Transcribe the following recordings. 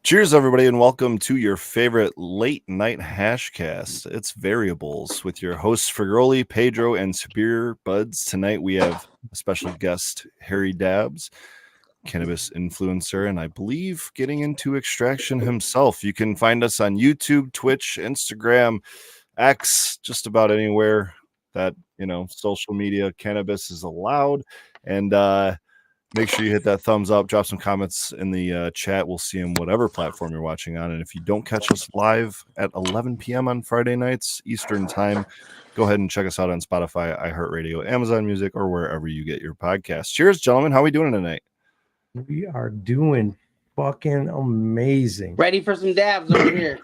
Cheers, everybody, and welcome to your favorite late night hashcast. It's Variables with your hosts Frigoli, Pedro, and Superior Buds. Tonight we have a special guest, Harry Dabs, cannabis influencer, and I believe getting into extraction himself. You can find us on YouTube, Twitch, Instagram, X, just about anywhere that social media cannabis is allowed. And make sure you hit that thumbs up, drop some comments in the chat. We'll see them whatever platform you're watching on. And if you don't catch us live at 11 p.m. on Friday nights Eastern time, go ahead and check us out on Spotify, iHeartRadio, Amazon Music, or wherever you get your podcasts. Cheers, gentlemen. How are we doing tonight? We are doing fucking amazing. Ready for some dabs over here.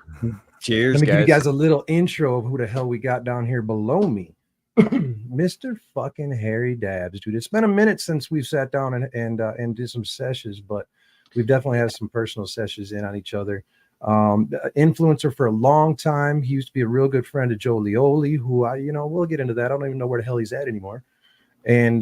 Cheers, Let me guys. give you guys a little intro of who the hell we got down here below me. Mr. fucking Harry Dabs, dude. It's been a minute since we've sat down and did some sessions, but we've definitely had some personal sessions in on each other. Influencer for a long time. He used to be a real good friend of Joe Lioli, who we'll get into that. I don't even know where the hell he's at anymore. And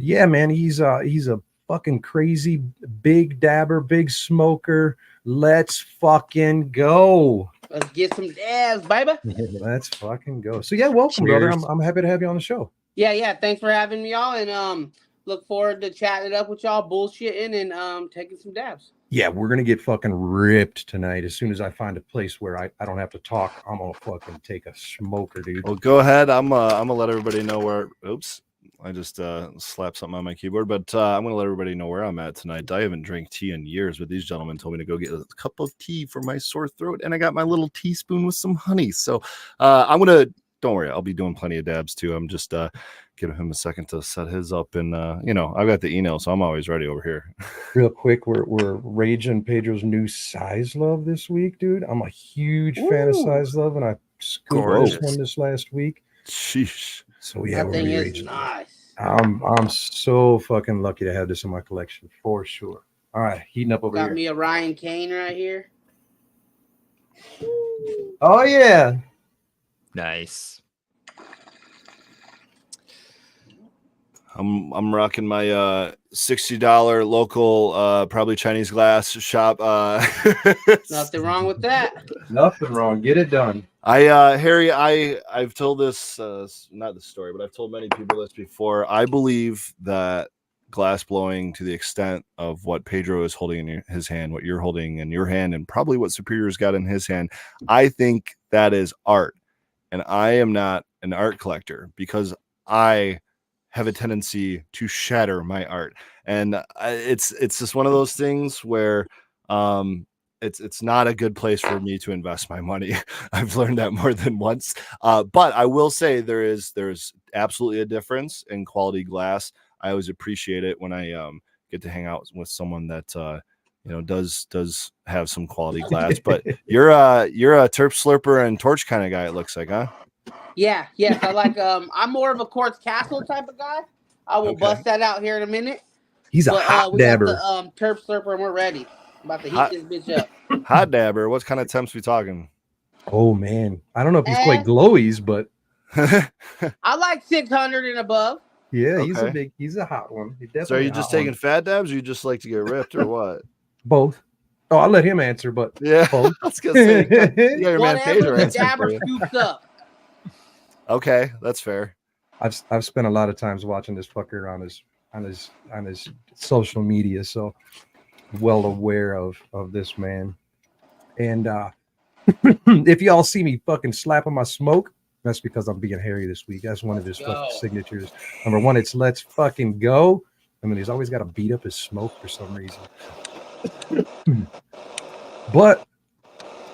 yeah, man, he's a fucking crazy big dabber, big smoker. Let's fucking go. Let's get some dabs, baby. Yeah, let's fucking go. So yeah, welcome, Cheers. brother. I'm happy to have you on the show. Yeah. Thanks for having me, y'all, and look forward to chatting it up with y'all, bullshitting, and taking some dabs. Yeah, we're gonna get fucking ripped tonight. As soon as I find a place where I don't have to talk, I'm gonna fucking take a smoker, dude. Well, go ahead. I'm gonna let everybody know where. Oops, I just slapped something on my keyboard, but I'm gonna let everybody know where I'm at tonight. I haven't drank tea in years, but these gentlemen told me to go get a cup of tea for my sore throat, and I got my little teaspoon with some honey. So I'm gonna. Don't worry, I'll be doing plenty of dabs too. I'm just giving him a second to set his up, and I've got the email, so I'm always ready over here. Real quick, we're raging Pedro's new Size Love this week, dude. I'm a huge fan of Size Love, and I scooped this one this last week. Sheesh. So yeah, That thing is nice. I'm so fucking lucky to have this in my collection for sure. All right, heating up over Got here. me a Ryan Kane right here. Oh yeah. Nice. I'm rocking my $60 local probably Chinese glass shop. Nothing wrong with that. Nothing wrong. Get it done. Harry, I've told this not the story, but I've told many people this before. I believe that glass blowing to the extent of what Pedro is holding in his hand, what you're holding in your hand, and probably what Superior's got in his hand, I think that is art. And I am not an art collector because I have a tendency to shatter my art. And it's just one of those things where it's not a good place for me to invest my money. I've learned that more than once. But I will say there's absolutely a difference in quality glass. I always appreciate it when I get to hang out with someone that does have some quality glass. But you're a terp slurper and torch kind of guy, it looks like, huh? Yeah. I like I'm more of a quartz castle type of guy. I will bust that out here in a minute. He's a hot dabber. We got the terp slurper and we're ready. I'm about to heat this bitch up. Hot dabber. What kind of temps we talking? Oh man, I don't know if he's quite glowies, but I like 600 and above. Yeah, he's a hot one. So are you just taking fat dabs, or you just like to get ripped, or what? Both. Oh, I'll let him answer, but yeah, both. I was gonna say, you got your man Pedro the dabber scoops up. Okay, that's fair. I've spent a lot of times watching this fucker on his social media, so well aware of this man. And if y'all see me fucking slapping my smoke, that's because I'm being Harry this week. That's one of his fucking signatures. Number one, it's let's fucking go. I mean, he's always got to beat up his smoke for some reason. But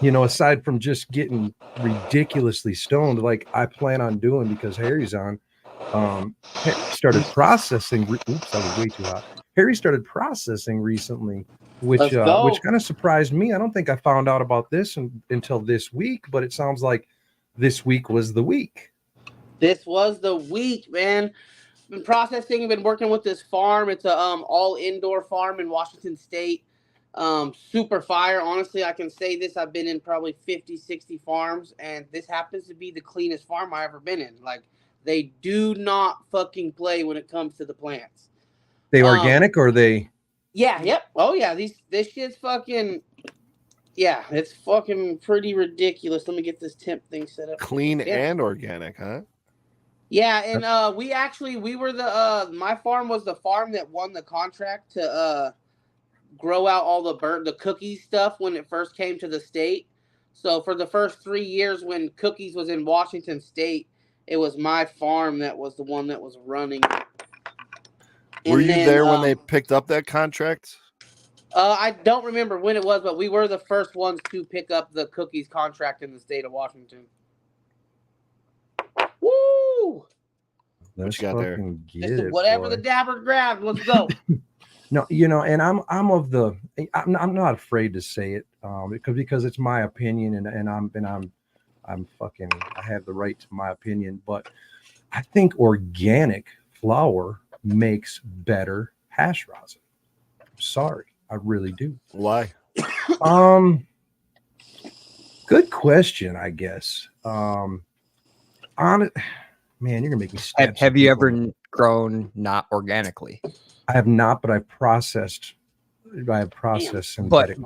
aside from just getting ridiculously stoned, like I plan on doing because Harry's on, started processing. Oops, that was way too hot. Harry started processing recently, which kind of surprised me. I don't think I found out about this until this week, but it sounds like this week was the week. This was the week, man. Been processing, been working with this farm. It's a all indoor farm in Washington State. Super fire. Honestly, I can say this. I've been in probably 50, 60 farms, and this happens to be the cleanest farm I've ever been in. Like, they do not fucking play when it comes to the plants. They organic or they? Yeah, yep. Oh yeah, this shit's fucking Yeah, it's fucking pretty ridiculous. Let me get this temp thing set up. Clean Damn. and organic, huh? Yeah, and we were the my farm was the farm that won the contract to grow out all the cookie stuff when it first came to the state. So for the first 3 years when cookies was in Washington State, it was my farm that was the one that was running. Were And you then, there when they picked up that contract? I don't remember when it was, but we were the first ones to pick up the cookies contract in the state of Washington. Woo! Let's you got there? fucking get Just it, whatever boy. the dabber grabbed, let's go. No, you know, and I'm of the I'm not afraid to say it because it's my opinion and I'm fucking I have the right to my opinion, but I think organic flour makes better hash rosin. I'm sorry, I really do. Why? Good question, I guess. On it, man, you're gonna make me stab. Have you ever grown not organically? I have not, but I have processed synthetic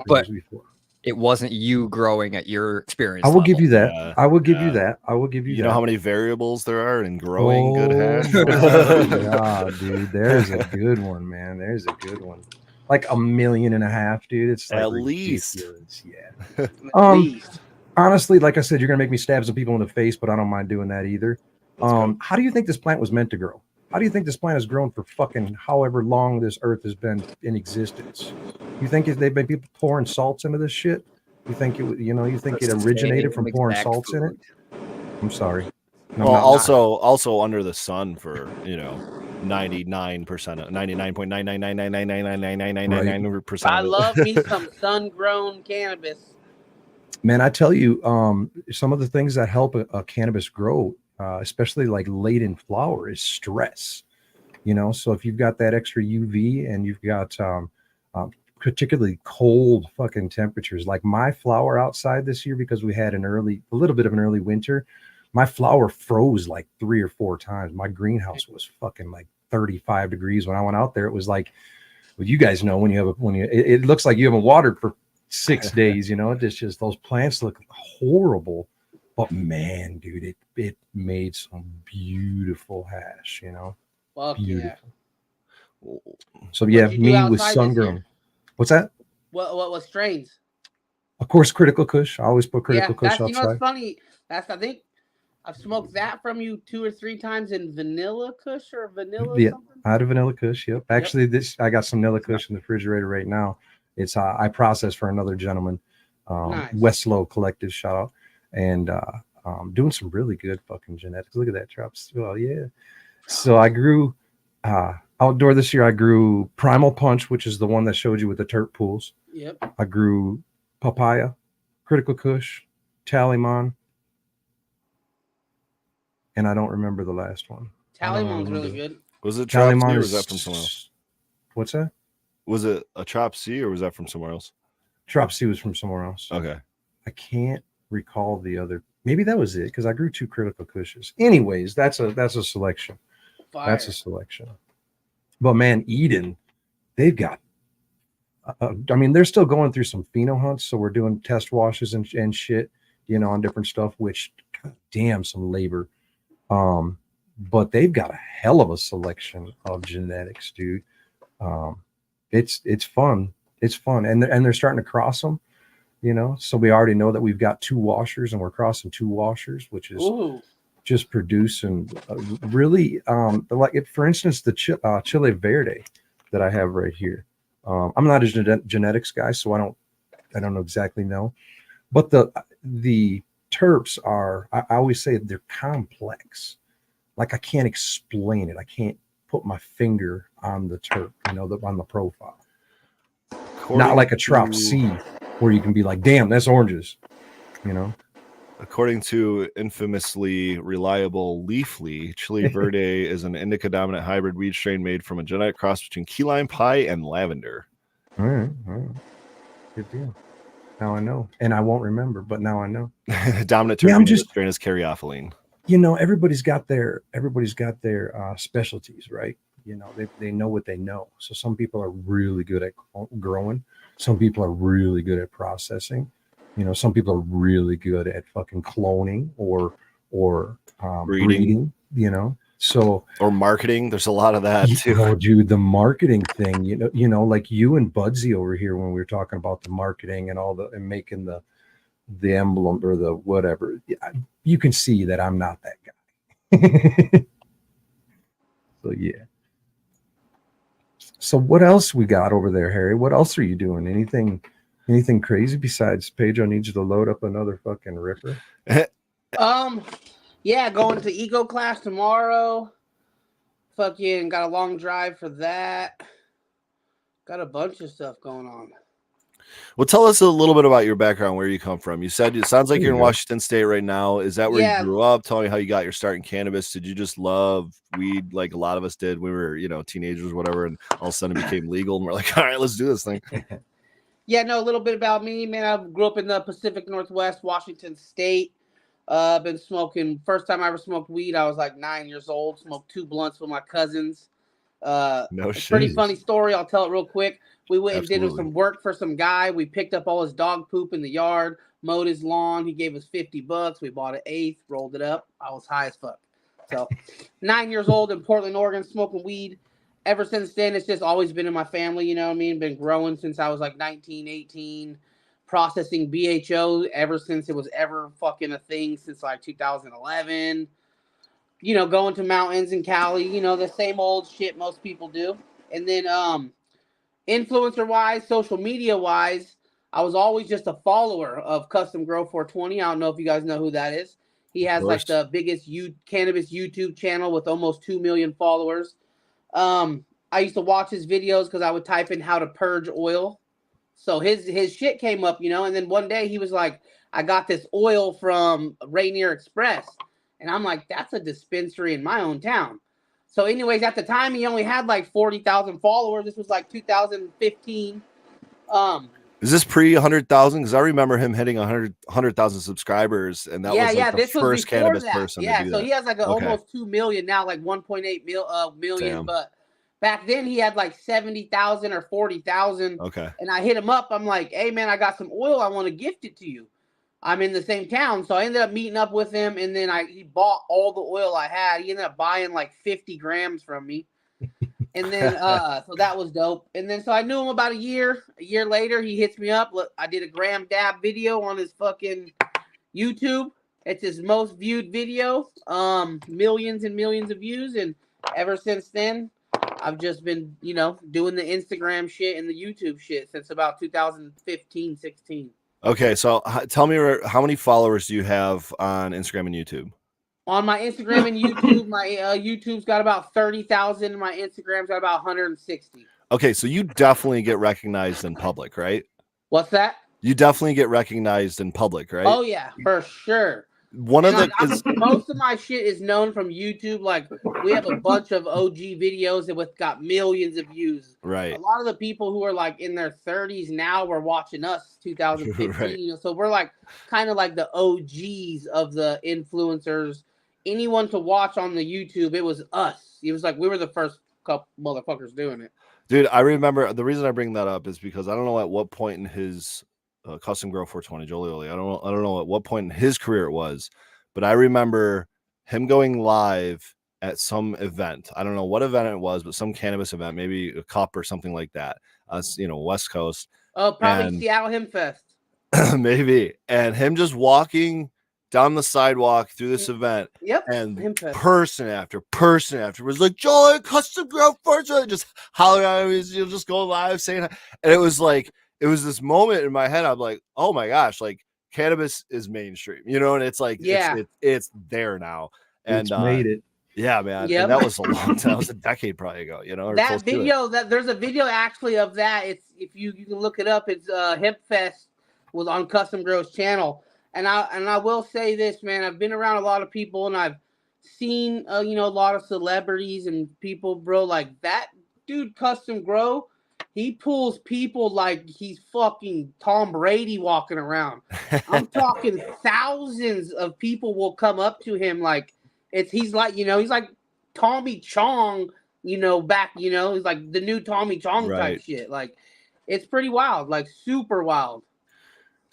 but things before. It wasn't you growing at your experience. I will give you that. Yeah, I will give you that. I will give you that. You know how many variables there are in growing good hash? Yeah, dude, there's a good one, man. There's a good one. Like 1.5 million, dude. It's like At least. ridiculous. Yeah. At least. Honestly, like I said, you're gonna make me stab some people in the face, but I don't mind doing that either. Let's go. How do you think this plant was meant to grow? How do you think this plant has grown for fucking however long this earth has been in existence? You think they've been people pouring salts into this shit? You think you think it originated from pouring salts in it? I'm sorry. Well, also under the sun for 99%, 99.99999999999%. I love me some sun-grown cannabis. Man, I tell you, some of the things that help a cannabis grow, especially like late in flower, is stress. So if you've got that extra UV and you've got particularly cold fucking temperatures, like my flower outside this year, because we had a little bit of an early winter, my flower froze like 3 or 4 times. My greenhouse was fucking like 35 degrees when I went out there. It was like, well, you guys know it looks like you haven't watered for 6 days, it's just those plants look horrible, but man, dude, it made some beautiful hash, Fuck beautiful. Yeah. So yeah, you do me with outside this sun grown. year? What's that? What strains? Of course, Critical Kush. I always put Critical Kush that's, outside. It's funny. I think I've smoked that from you 2 or 3 times in vanilla Kush or vanilla. Yeah, something. I had a vanilla Kush. Yep. Actually, I got some vanilla Kush in the refrigerator right now. It's I process for another gentleman, Nice. Westlow Collective, shout out, and doing some really good fucking genetics. Look at that drops. Well, yeah. So I grew outdoor this year. I grew Primal Punch, which is the one that showed you with the terp pools. Yep. I grew Papaya, Critical Kush, Tallyman, and I don't remember the last one. Tallyman's really good. Was it Trop C Tallyman or was that from somewhere else? What's that? Was it a Trop C or was that from somewhere else? Trop C was from somewhere else. Okay. I can't recall the other. Maybe that was it because I grew 2 Critical Kushes. Anyways, that's a selection. Fire. That's a selection. But man, Eden, they've got. They're still going through some pheno hunts, so we're doing test washes and shit, on different stuff. Which, god damn, some labor. But they've got a hell of a selection of genetics, dude. It's fun. It's fun, and they're starting to cross them. So we already know that we've got 2 washers, and we're crossing 2 washers, which is just producing really for instance, the Chile Verde that I have right here. I'm not a genetics guy, so I don't exactly know, but the terps are, I always say they're complex. Like I can't explain it. I can't put my finger on the terp, on the profile. Not like a Trop C where you can be like, damn, that's oranges, According to infamously reliable Leafly, Chile Verde is an indica dominant hybrid weed strain made from a genetic cross between key lime pie and lavender. All right. Good deal. Now I know, and I won't remember, but now I know. Dominant terpene of the strain is caryophyllene. Everybody's got their specialties, right? They know what they know. So some people are really good at growing. Some people are really good at processing. You know, some people are really good at fucking cloning or Breeding. breeding, you know. So Or marketing. There's a lot of that too. oh, dude, the marketing thing, you know, like you and Budsy over here when we were talking about the marketing and all the and making the emblem or the whatever. You can see that I'm not that guy. So yeah. So what else we got over there, Harry? What else are you doing? Anything crazy besides Pedro needs you to load up another fucking ripper? Yeah, going to eco class tomorrow. Fucking got a long drive for that. Got a bunch of stuff going on. Well, tell us a little bit about your background, where you come from. You said it sounds like There you're you in go. Washington State right now. Is that where Yeah. you grew up? Tell me how you got your start in cannabis. Did you just love weed like a lot of us did? We were, teenagers, whatever, and all of a sudden it became legal, and we're like, all right, let's do this thing. Yeah, no, a little bit about me, man. I grew up in the Pacific Northwest, Washington State. Been smoking. First time I ever smoked weed, I was like 9 years old. Smoked 2 blunts with my cousins. No It's a shit. pretty funny story. I'll tell it real quick. We went and did Absolutely. some work for some guy. We picked up all his dog poop in the yard, mowed his lawn. He gave us $50. We bought an eighth, rolled it up. I was high as fuck. So 9 years old in Portland, Oregon, smoking weed. Ever since then, it's just always been in my family, you know what I mean? Been growing since I was like 19, 18. Processing BHO ever since it was ever fucking a thing since like 2011. You know, going to mountains in Cali, you know, the same old shit most people do. And then influencer wise, social media wise, I was always just a follower of Custom Grow 420. I don't know if you guys know who that is. He has like the biggest cannabis YouTube channel with almost 2 million followers. I used to watch his videos because I would type in how to purge oil. So his shit came up, you know, and then one day he was like, I got this oil from Rainier Express. And I'm like, that's a dispensary in my own town. So anyways, at the time he only had like 40,000 followers. This was like 2015. Is this pre 100,000? Because I remember him hitting 100,000 subscribers, and that was like the this was first before cannabis that. person Yeah, to do so that. he has like almost 2 million now, like 1.8 million. Damn. But back then he had like 70,000 or 40,000. Okay. And I hit him up. I'm like, hey man, I got some oil. I want to gift it to you. I'm in the same town, so I ended up meeting up with him, and then he bought all the oil I had. He ended up buying like 50 grams from me. And then so that was dope. And then so I knew him about a year. A year later, he hits me up. Look, I did a gram dab video on his fucking YouTube. It's his most viewed video. Millions and millions of views. And ever since then, I've just been, you know, doing the Instagram shit and the YouTube shit since about 2015, 16. Okay, so tell me how many followers do you have on Instagram and YouTube? On my Instagram and YouTube, my YouTube's got about 30,000. My Instagram's got about 160. Okay, so you definitely get recognized in public, right? What's that? You definitely get recognized in public, right? Oh yeah, for sure. Most of my shit is known from YouTube. Like we have a bunch of OG videos that got millions of views. Right. A lot of the people who are like in their 30s now were watching us 2015. Right. You know, so we're like kind of like the OGs of the influencers. Anyone to watch on the YouTube, it was us. It was like we were the first couple motherfuckers doing it. Dude, I remember the reason I bring that up is because I don't know at what point in his Custom Grow 420 Jolie, I don't know at what point in his career it was, but I remember him going live at some event. I don't know what event it was, but some cannabis event, maybe a cup or something like that. West Coast. Oh, probably Seattle Hemp Fest. Maybe. And him just walking down the sidewalk through this event, and person after person was like, Joy, Custom Grow 420, just hollering at him. You'll just go live saying, and it was like, it was this moment in my head. I'm like, oh my gosh, like cannabis is mainstream, you know, and it's like, it's there now. And it's made it. Yeah, man. Yep. And that was a long time. That was a decade probably ago, you know. That video, there's a video actually of that. It's if you can look it up. It's Hemp Fest was on Custom Grow's channel. And I will say this, man. I've been around a lot of people, and I've seen a lot of celebrities and people, bro. Like that dude, Custom Grow, he pulls people like he's fucking Tom Brady walking around. I'm talking thousands of people will come up to him like he's like Tommy Chong, back, he's like the new Tommy Chong type shit. Like it's pretty wild, like super wild.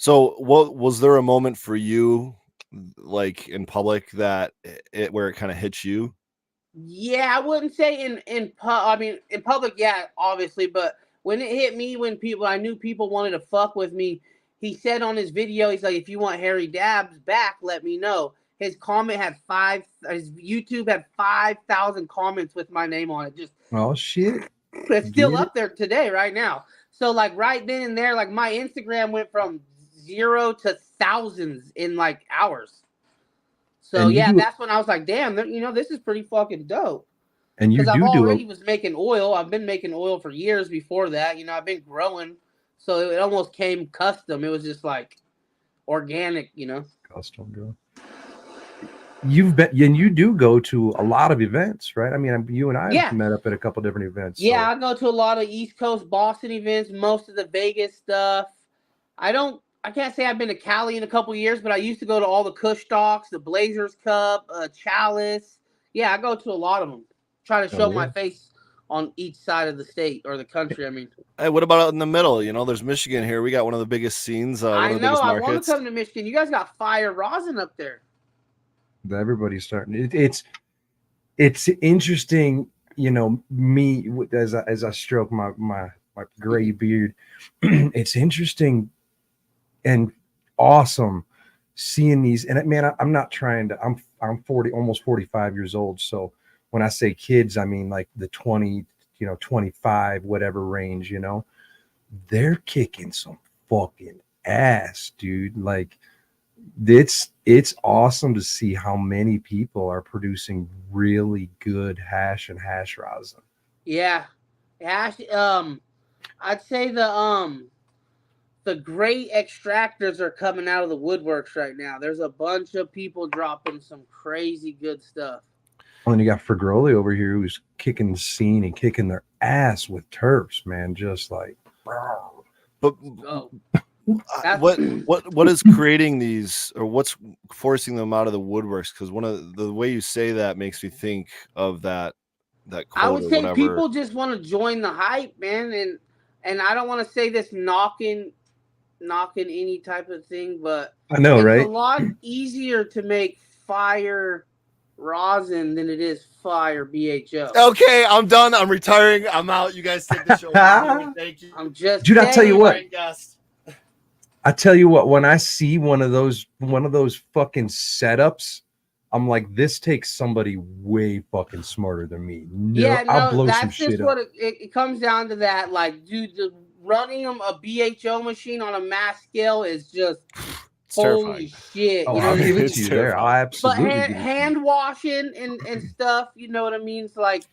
So, what was there a moment for you, like in public, that where it kind of hits you? Yeah, I wouldn't say I mean in public, yeah, obviously, but when it hit me, when I knew people wanted to fuck with me, he said on his video, he's like, if you want Harry Dabs back, let me know. His comment had his YouTube had 5,000 comments with my name on it. Just Oh shit. it's still up there today, right now. So like right then and there, like my Instagram went from 0 to thousands in like hours. So And you yeah, do, that's when I was like, damn, this is pretty fucking dope. and you Because I've do already was making oil. I've been making oil for years before that. I've been growing, so it almost came custom. It was just like organic. custom girl. You've been, and you do go to a lot of events, right? I mean, you and I have Yeah. met up at a couple different events. Yeah, So. I go to a lot of East Coast Boston events, most of the Vegas stuff. I can't say I've been to Cali in a couple years, but I used to go to all the Kush Talks, the Blazers Cup, Chalice. Yeah, I go to a lot of them. Try to show my face on each side of the state or the country. I mean, Hey, what about out in the middle? There's Michigan here. We got one of the biggest scenes, one I of the know. biggest I want markets. to come to Michigan. You guys got fire rosin up there. Everybody's starting. It's interesting, me as I stroke my gray beard. It's interesting and awesome seeing these. And man, I'm not trying to. I'm 40, almost 45 years old. So when I say kids, I mean like the 20, 25, whatever range. They're kicking some fucking ass, dude. Like. It's awesome to see how many people are producing really good hash and hash rosin. Yeah, hash. I'd say the great extractors are coming out of the woodworks right now. There's a bunch of people dropping some crazy good stuff. And you got Fergroli over here who's kicking the scene and kicking their ass with turfs, man. Just like, but what is creating these, or what's forcing them out of the woodworks? Because one of the way you say that makes me think of that quote. I would say whatever. People just want to join the hype, man, and I don't want to say this knocking any type of thing, but I know, it's right? a lot easier to make fire rosin than it is fire BHO. Okay, I'm done. I'm retiring. I'm out. You guys take the show. Thank you. I'm just dude. I tell you what. I tell you what. When I see one of those fucking setups, I'm like, this takes somebody way fucking smarter than me. I'll blow some shit up. It comes down to that. Like, dude, running a BHO machine on a mass scale is just holy shit. Oh, I'll give it to you there. I'll absolutely. But hand washing and stuff, you know what I mean? It's like,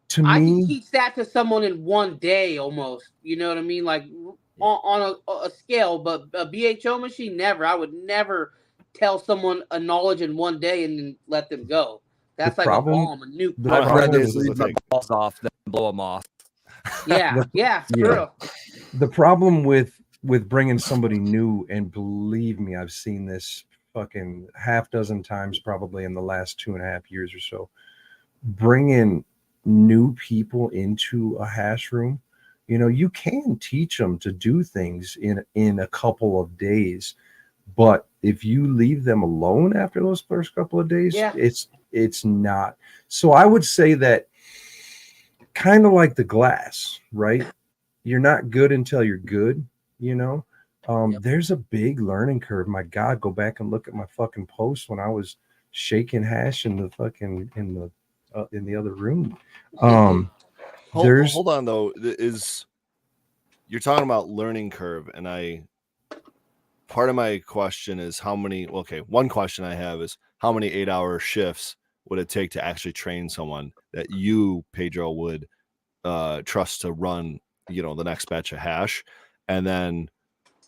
to me, I can teach that to someone in one day almost. You know what I mean? Like on a scale, but a BHO machine, never. I would never tell someone a knowledge in one day and then let them go. That's like a bomb, a nuke. I'd rather leave my balls off than blow them off. Yeah, true. The problem with bringing somebody new, and believe me, I've seen this fucking half dozen times probably in the last 2.5 years or so. Bringing new people into a hash room, you can teach them to do things in a couple of days, but if you leave them alone after those first couple of days, it's not. So I would say that kind of like the glass, right? You're not good until you're good, There's a big learning curve. My God, go back and look at my fucking posts when I was shaking hash in the fucking in the other room. Hold on though. You're talking about learning curve, and part of my question is one question I have is how many 8-hour shifts would it take to actually train someone that you, Pedro, would trust to run, the next batch of hash? And then,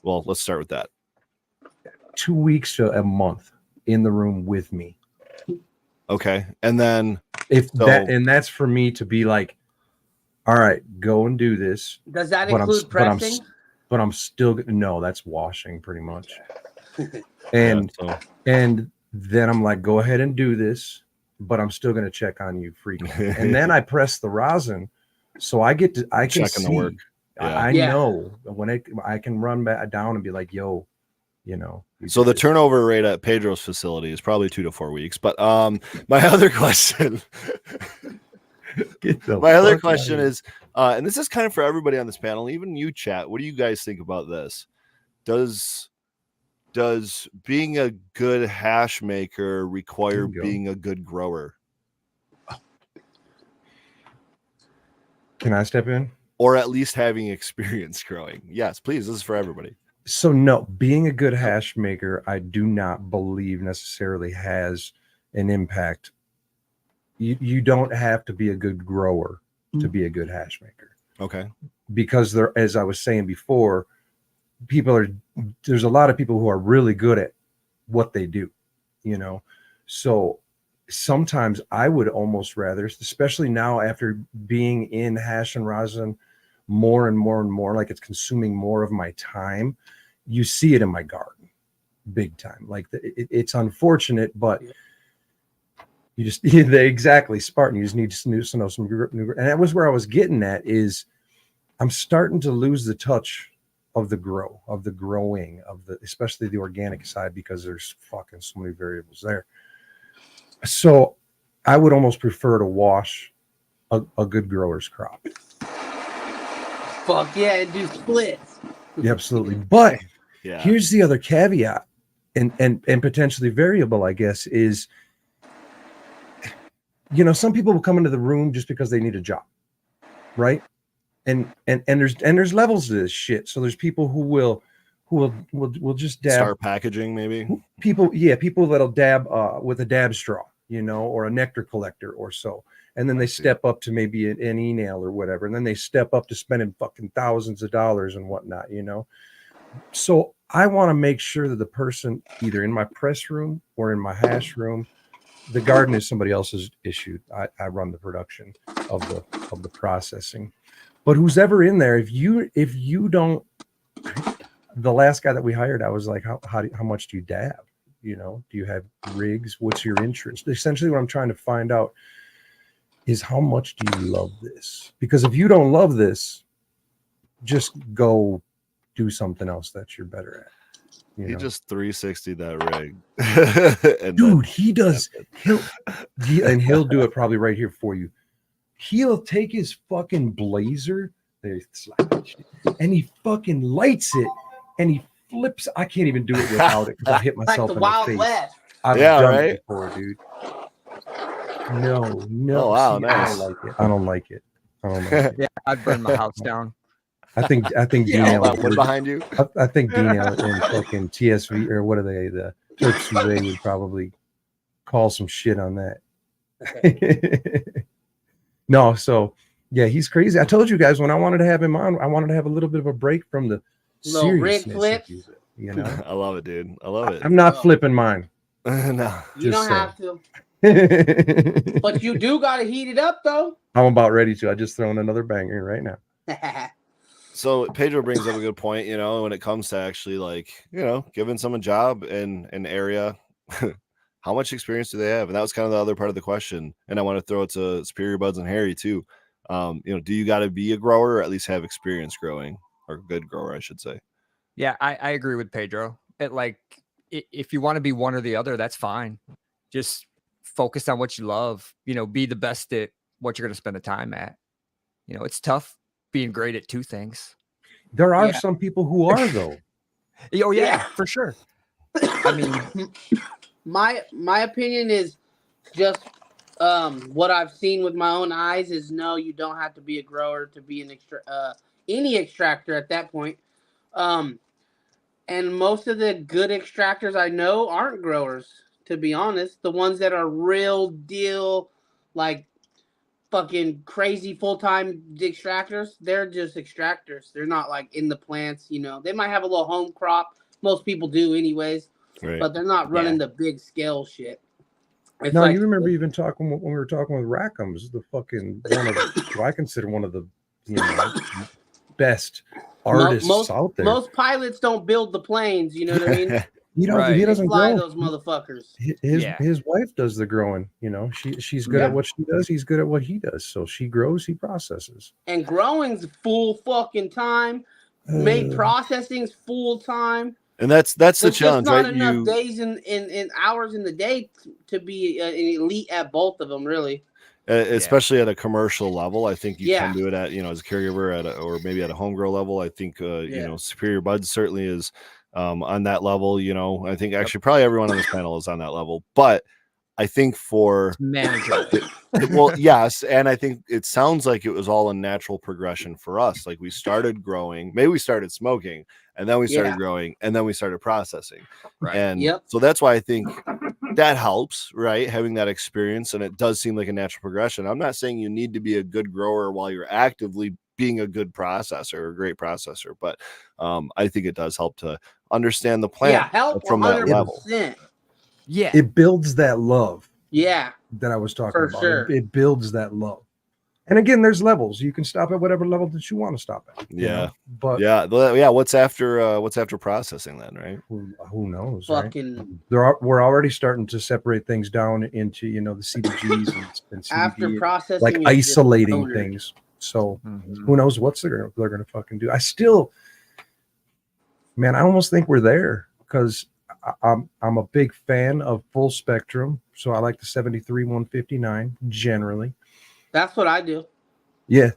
well, let's start with that. 2 weeks to a month in the room with me. Okay. And then that's for me to be like, all right, go and do this. Does that include pressing? But I'm still no, that's washing pretty much. And then I'm like, go ahead and do this, but I'm still gonna check on you frequently. And then I press the rosin, so I can see the work. Yeah. I know when I can run back down and be like, yo, So the turnover rate at Pedro's facility is probably 2 to 4 weeks. But my other question, is, and this is kind of for everybody on this panel, even you, chat. What do you guys think about this? Does being a good hash maker require being a good grower? Can I step in? Or at least having experience growing? Yes, please. This is for everybody. So no, being a good hash maker, I do not believe necessarily has an impact. You don't have to be a good grower to be a good hash maker. Okay. Because there, as I was saying before, there's a lot of people who are really good at what they do, So sometimes I would almost rather, especially now after being in hash and rosin more and more and more, like it's consuming more of my time. You see it in my garden big time. Like it's unfortunate, but you just exactly Spartan. You just need to know some new, and that was where I was getting at is I'm starting to lose the touch of the growing, especially the organic side, because there's fucking so many variables there. So I would almost prefer to wash a good grower's crop. Fuck yeah, and do splits. Yeah, absolutely. But here's the other caveat and potentially variable, I guess, is some people will come into the room just because they need a job, right? And there's levels to this shit. So there's people who will just dab. Start packaging, maybe. People that'll dab with a dab straw, or a nectar collector or so. And then they step up to maybe an e-nail or whatever. And then they step up to spending fucking thousands of dollars and whatnot, So I want to make sure that the person either in my press room or in my hash room, the garden is somebody else's issue. I run the production of the processing. But who's ever in there, if you don't, the last guy that we hired, I was like, how much do you dab? Do you have rigs? What's your interest? Essentially what I'm trying to find out is how much do you love this? Because if you don't love this, just go do something else that you're better at. He just 360 that rig. Dude, he does. He'll do it probably right here for you. He'll take his fucking blazer and he fucking lights it and he flips. I can't even do it without it because I hit myself in the face. West. I've done it before, dude. No. Oh, wow, nice. I don't like it. Yeah, I'd burn my house down. I think all that wood behind you. I think D-Nail and fucking TSV or what are they? The Turks they would probably call some shit on that. No, so yeah, he's crazy. I told you guys when I wanted to have him on, I wanted to have a little bit of a break from the seriousness. Flips. I love it, dude. I love it. I'm not flipping mine. No, you don't have to. But you do got to heat it up, though. I'm about ready to. I just thrown another banger right now. So Pedro brings up a good point, when it comes to actually giving someone a job in an area, how much experience do they have? And that was kind of the other part of the question. And I want to throw it to Superior Buds and Harry too. Do you got to be a grower or at least have experience growing, or a good grower, I should say? Yeah, I agree with Pedro. If you want to be one or the other, that's fine. Just focus on what you love, be the best at what you're going to spend the time at. It's tough being great at two things. There are some people who are though. Oh yeah, for sure. I mean, my opinion is just what I've seen with my own eyes is no, you don't have to be a grower to be any extractor at that point. And most of the good extractors I know aren't growers, to be honest. The ones that are real deal, like fucking crazy full-time extractors, they're just extractors. They're not like in the plants, They might have a little home crop. Most people do anyways. Right. But they're not running the big scale shit. It's no, you remember even talking when we were talking with Rackham's, the fucking one of what I consider one of the best artists out there. Most pilots don't build the planes, you know what I mean? He doesn't fly grow those motherfuckers. His wife does the growing. She's good at what she does. He's good at what he does. So she grows, he processes. And growing's full fucking time. Processing's full time. And that's the There's just challenge, not right? enough days in hours in the day to be an elite at both of them, really. Especially at a commercial level, I think you Yeah. can do it at, as a caregiver or maybe at a homegrown level. I think Superior Buds certainly is on that level. I think actually probably everyone on this panel is on that level, but I think for manageable. well, yes, and I think it sounds like it was all a natural progression for us. Like we started growing, maybe we started smoking, and then we started growing, and then we started processing. Right. And so that's why I think that helps, right? Having that experience, and it does seem like a natural progression. I'm not saying you need to be a good grower while you're actively being a good processor or a great processor, but I think it does help to understand the plant from that level. Yeah, it builds that love. Yeah, that I was talking for about. Sure. It builds that love. And again, there's levels. You can stop at whatever level that you want to stop at. Yeah, but What's after processing then, right? Who knows? Fucking. Right? We're already starting to separate things down into the CBGs and CBD, after processing, like isolating things. So who knows what they're gonna fucking do? I almost think we're there because I'm a big fan of full spectrum, so I like the 73 159 generally. That's what I do. Yeah.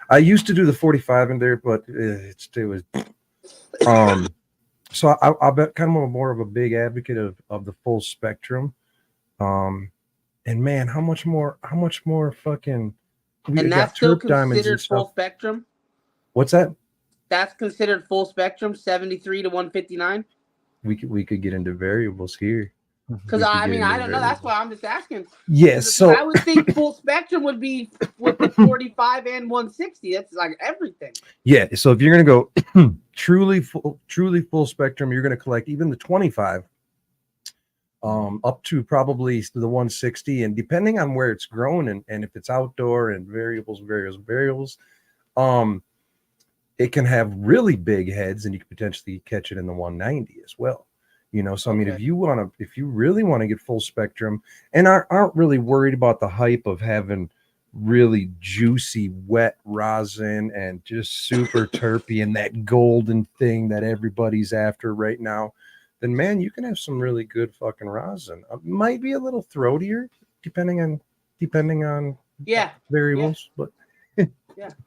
I used to do the 45 in there, but it was. So I've been kind of more of a big advocate of the full spectrum. And man, how much more fucking. And that's still considered full spectrum. What's that? That's considered full spectrum, 73 to 159. We could get into variables here. Because I don't know. That's why I'm just asking. Yes, so I would think full spectrum would be with the 45 and 160. That's like everything. Yeah. So if you're gonna go truly full spectrum, you're gonna collect even the 25, up to probably the 160, and depending on where it's grown and if it's outdoor and variables, it can have really big heads, and you could potentially catch it in the 190 as well. So I mean, if you really want to get full spectrum and aren't really worried about the hype of having really juicy wet rosin and just super terpy and that golden thing that everybody's after right now, then man, you can have some really good fucking rosin. Might be a little throatier depending on variables, but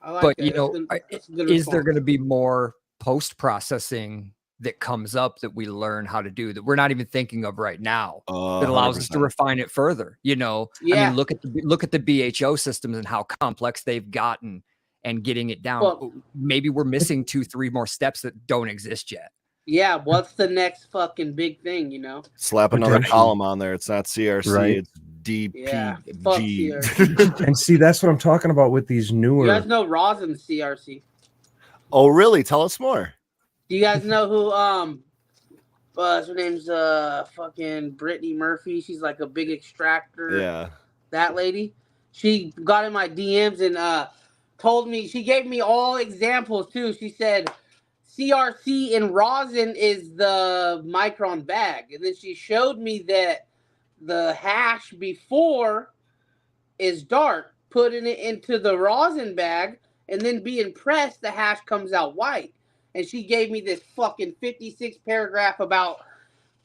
I like but that. Is there going to be more post processing that comes up that we learn how to do that we're not even thinking of right now that allows 100%. Us to refine it further? I mean, look at the BHO systems and how complex they've gotten and getting it down. Well, maybe we're missing 2-3 more steps that don't exist yet. Yeah, what's the next fucking big thing? Slap another column on there. It's not CRC, right? It's DPG. And see, that's what I'm talking about with these newer. You guys know rosin CRC? Oh, really? Tell us more. Do you guys know who her name's fucking Brittany Murphy? She's like a big extractor. Yeah. That lady. She got in my DMs and told me, she gave me all examples too. She said CRC in rosin is the micron bag. And then she showed me that the hash before is dark, putting it into the rosin bag, and then being pressed, the hash comes out white. And she gave me this fucking 56 paragraph about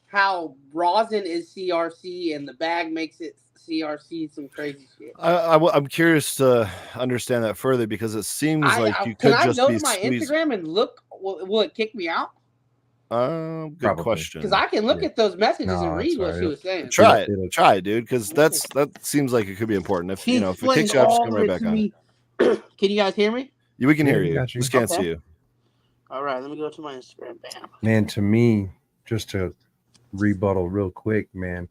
how rosin is CRC and the bag makes it CRC, some crazy shit. I'm curious to understand that further because it seems like you could just be. Can I go to my Instagram and look? Will it kick me out? Good question. Because I can look at those messages and read what she was saying. Try it, dude. Because that seems like it could be important. If if it kicks you out, just come right back on it. Can you guys hear me? Yeah, we can hear you. Just can't see you. All right, let me go to my Instagram. Bam. Man, to me, just to rebuttal real quick, man.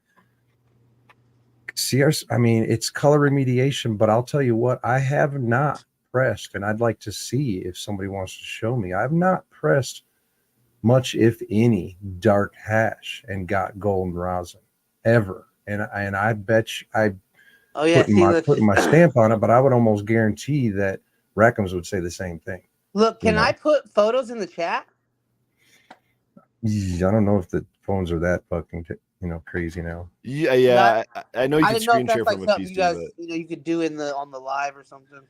CRC, I mean, it's color remediation, but I'll tell you what, I have not pressed, and I'd like to see if somebody wants to show me. I've not pressed much, if any, dark hash and got golden rosin ever. And I bet you, putting my stamp on it, but I would almost guarantee that Rackhams would say the same thing. Look, can I put photos in the chat? I don't know if the phones are that fucking crazy now. Yeah. I know you can screen share from a PC. You guys, you could do on the live or something.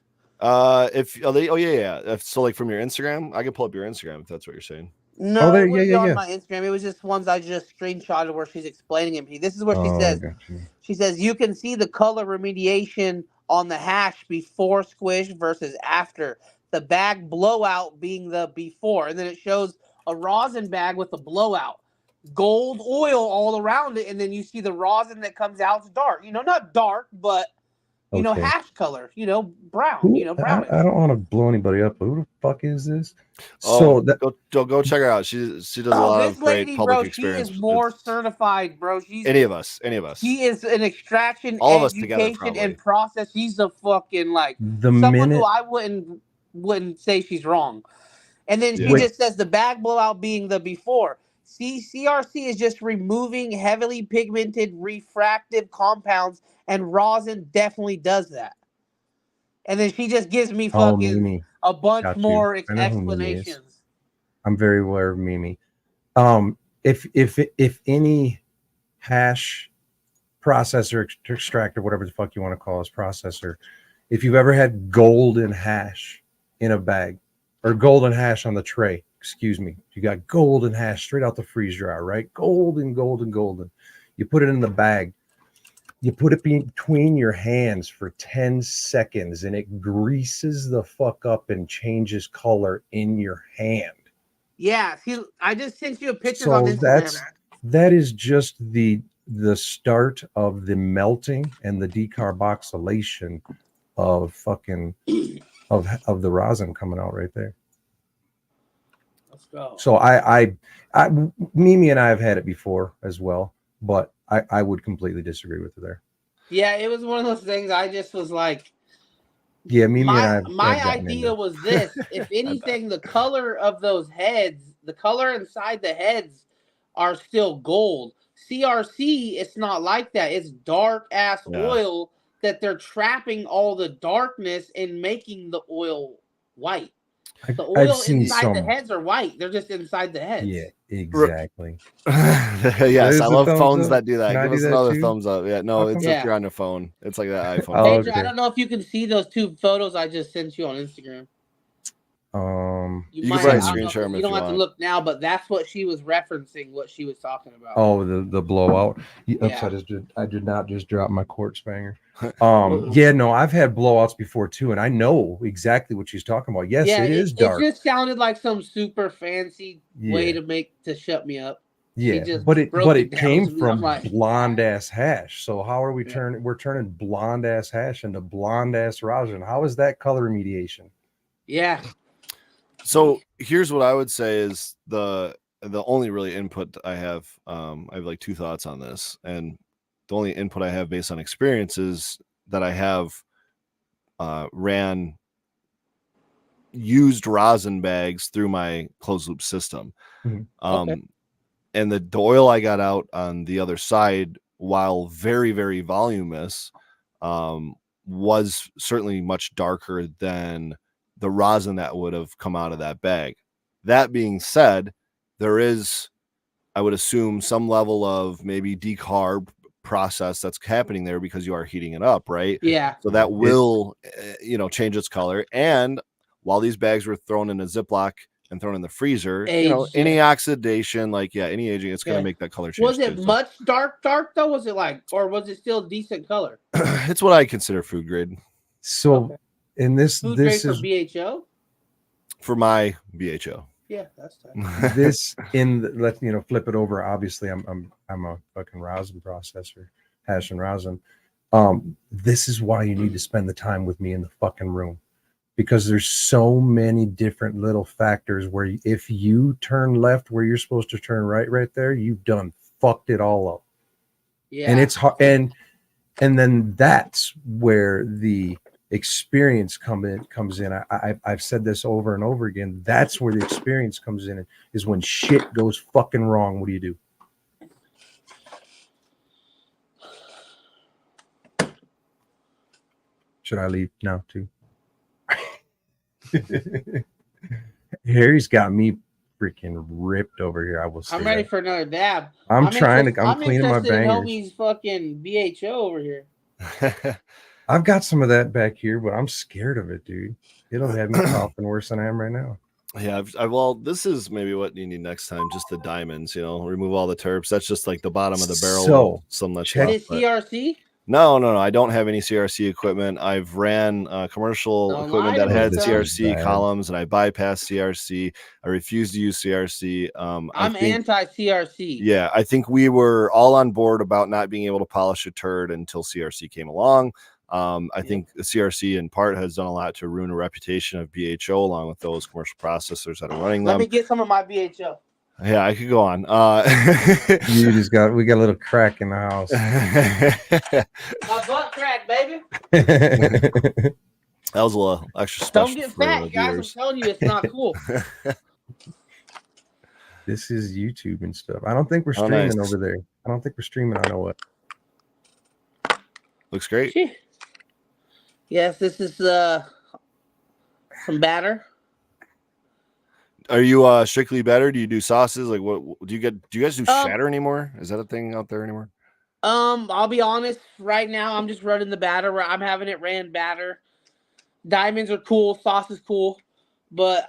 If so, like from your Instagram, I can pull up your Instagram if that's what you're saying. No, there, it wouldn't be on yeah. my Instagram. It was just ones I just screenshotted where she's explaining it. This is what she Oh, I says. got you. She says you can see the color remediation on the hash before squish versus after. The bag blowout being the before, and then it shows a rosin bag with a blowout, gold oil all around it, and then you see the rosin that comes out is dark. Not dark, but Okay. hash color. Brown. Who? Brownish. I don't want to blow anybody up, but who the fuck is this? Oh, So that go check her out. She does a Oh, lot this of great lady, public bro, she is experience. more certified, bro. Any of us. She is an extraction, All of us together, education, probably. and process. She's a fucking the someone who minute I wouldn't say she's wrong. And then she Yeah. just says the bag blowout being the before. See, CRC is just removing heavily pigmented refractive compounds, and rosin definitely does that. And then she just gives me fucking Mimi, a bunch got you. more I know who Mimi is. explanations. I'm very aware of Mimi. If any hash processor, extractor, whatever the fuck you want to call this processor, if you've ever had golden hash in a bag or golden hash on the tray, excuse me, you got golden hash straight out the freeze dryer, right? Golden. You put it in the bag. You put it between your hands for 10 seconds and it greases the fuck up and changes color in your hand. Yeah, see, I just sent you a picture on So Instagram. that is just the start of the melting and the decarboxylation of fucking of the rosin coming out right there. Let's go. So I Mimi and I have had it before as well, but I would completely disagree with her there. Yeah, it was one of those things. I just was like, yeah, Mimi and I. My idea was this: if anything, the color of those heads, the color inside the heads, are still gold. CRC, it's not like that. It's dark ass oil that they're trapping all the darkness and making the oil white. The oil inside the heads are white. They're just inside the heads. Yeah, exactly. Yes, I love phones that do that. Give us another too? thumbs up. Yeah, no, it's if you're on your phone. It's like that iPhone. Pedro, I don't know if you can see those two photos I just sent you on Instagram. You can probably screen share them if you don't have want. to look now, but that's what she was referencing. What she was talking about. Oh, the blowout. Yeah. I did not just drop my quartz banger. Yeah, no, I've had blowouts before too, and I know exactly what she's talking about. Yes, it is dark. It just sounded like some super fancy way to shut me up. Yeah, but it came from blonde ass hash. So how are we turning? We're turning blonde ass hash into blonde ass rosin. How is that color remediation? Yeah. So here's what I would say is the only really input I have. I have like two thoughts on this, and the only input I have based on experiences that I have ran used rosin bags through my closed loop system. Okay. And the oil I got out on the other side, while very, very voluminous, was certainly much darker than the rosin that would have come out of that bag. That being said, there is, I would assume, some level of maybe decarb process that's happening there because you are heating it up, right? Yeah. So that will, change its color. And while these bags were thrown in a Ziploc and thrown in the freezer, any oxidation, any aging, it's going to make that color change. Was it much dark though? Was it or was it still decent color? It's what I consider food grade. So, in this, food this grade is for BHO. For my BHO. Yeah, that's tough. This let's flip it over. Obviously, I'm a fucking rosin processor, hash and rosin. This is why you need to spend the time with me in the fucking room. Because there's so many different little factors where if you turn left where you're supposed to turn right there, you've done fucked it all up. Yeah. And it's hard, and then that's where the experience comes in. I've said this over and over again. That's where the experience comes in, is when shit goes fucking wrong. What do you do? Should I leave now too? Harry's got me freaking ripped over here. I will say I'm ready for another dab. I'm cleaning my bangers. In homie's fucking BHO over here. I've got some of that back here, but I'm scared of it, dude. It'll have me coughing worse than I am right now. Yeah, well, this is maybe what you need next time. Just the diamonds, remove all the terps. That's just like the bottom of the barrel. So, some that's check- Is it CRC? No. I don't have any CRC equipment. I've ran commercial Don't equipment lie that to me, had son. CRC Bad. columns, and I bypassed CRC. I refuse to use CRC. I'm anti-CRC. Yeah, I think we were all on board about not being able to polish a turd until CRC came along. I think the CRC in part has done a lot to ruin a reputation of BHO along with those commercial processors that are running them. Let me get some of my BHO. Yeah, I could go on. We got a little crack in the house. My butt crack, baby. That was a little extra special. Don't get for fat, the guys. viewers. I'm telling you, it's not cool. This is YouTube and stuff. I don't think we're Oh, streaming nice. over there. I don't think we're streaming. I know what. Looks great. Gee. Yes, this is some batter. Are you strictly better? Do you do sauces? Like, what do you guys do shatter anymore? Is that a thing out there anymore? I'll be honest. Right now, I'm just running the batter. I'm having it ran batter. Diamonds are cool. Sauce is cool, but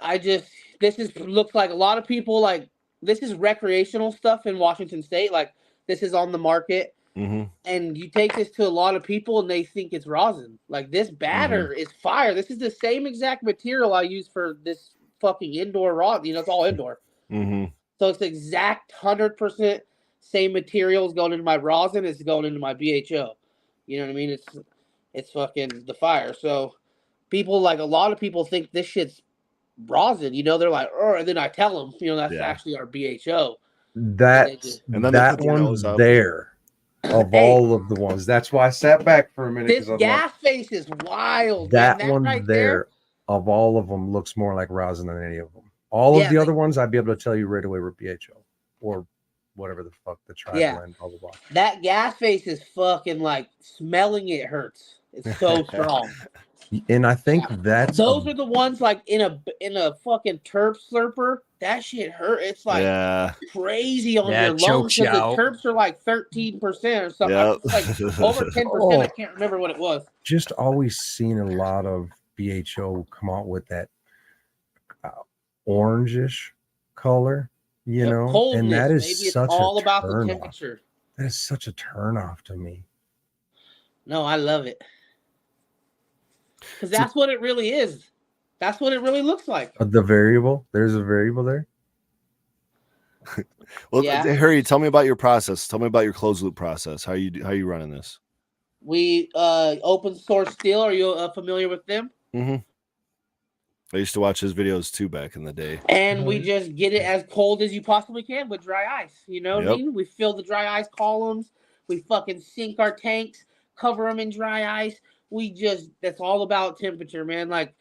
looks like a lot of people like this is recreational stuff in Washington State. Like this is on the market, and you take this to a lot of people, and they think it's rosin. Like this batter is fire. This is the same exact material I use for this fucking indoor rosin. It's all indoor. So it's the exact 100% same materials going into my rosin is going into my BHO. You know what I mean? It's fucking the fire. So people a lot of people think this shit's rosin. They're like, oh, and then I tell them, that's actually our BHO. That one's there of all of the ones. That's why I sat back for a minute. This gas face is wild. That man. one right there of all of them looks more like rosin than any of them. All of the other ones, I'd be able to tell you right away were BHO or whatever the fuck the tri-blend, blah, blah, blah. That gas face is fucking like smelling it hurts. It's so strong. And I think those are the ones like in a fucking terp slurper. That shit hurt. It's like crazy on your lungs because the terps are like 13% or something. Yep. It's like over 10%. I can't remember what it was. Just always seen a lot of BHO come out with that orangish color, coldness, and that is such all a about the turn temperature. That is such a turn off to me. No, I love it. Because that's what it really is. That's what it really looks like. The variable. There's a variable there. Well, Harry, tell me about your process. Tell me about your closed loop process. How you running this? We open source steel. Are you familiar with them? I used to watch his videos too back in the day. And we just get it as cold as you possibly can with dry ice. You know what I mean? We fill the dry ice columns. We fucking sink our tanks, cover them in dry ice. That's all about temperature, man. Like,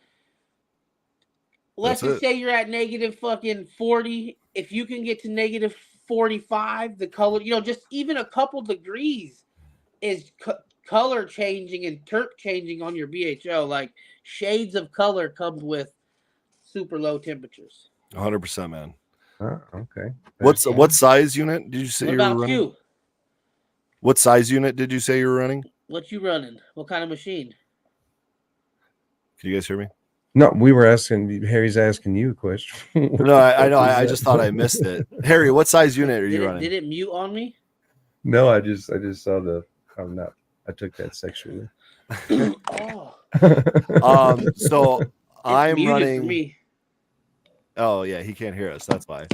let's just say you're at negative fucking 40. If you can get to negative 45, the color, just even a couple degrees is color changing and terp changing on your BHO. Like, shades of color comes with super low temperatures. 100%, man. Okay. What size unit did you say you were running? You? What size unit did you say you were running? What you running? What kind of machine? Can you guys hear me? No, we were asking. Harry's asking you a question. No, I know. I just thought I missed it. Harry, what size unit are you running? Did it mute on me? No, I just saw the. I'm not. I took that sexually. So I'm running. For me. Oh yeah, he can't hear us. That's why.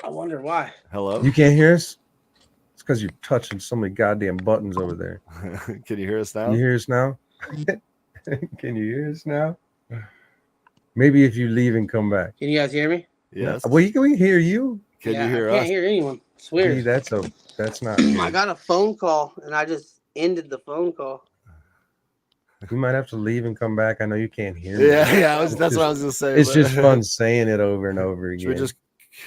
I wonder why. Hello. You can't hear us? It's because you're touching so many goddamn buttons over there. Can you hear us now? Can you hear us now? Can you hear us now? Maybe if you leave and come back. Can you guys hear me? Yes. Well, can we hear you? Can you hear us? I can't hear anyone. It's weird. Gee, that's not. I got a phone call and I just ended the phone call. You might have to leave and come back. I know you can't hear me. Yeah. That's what I was gonna say. It's just fun saying it over and over again. Should we just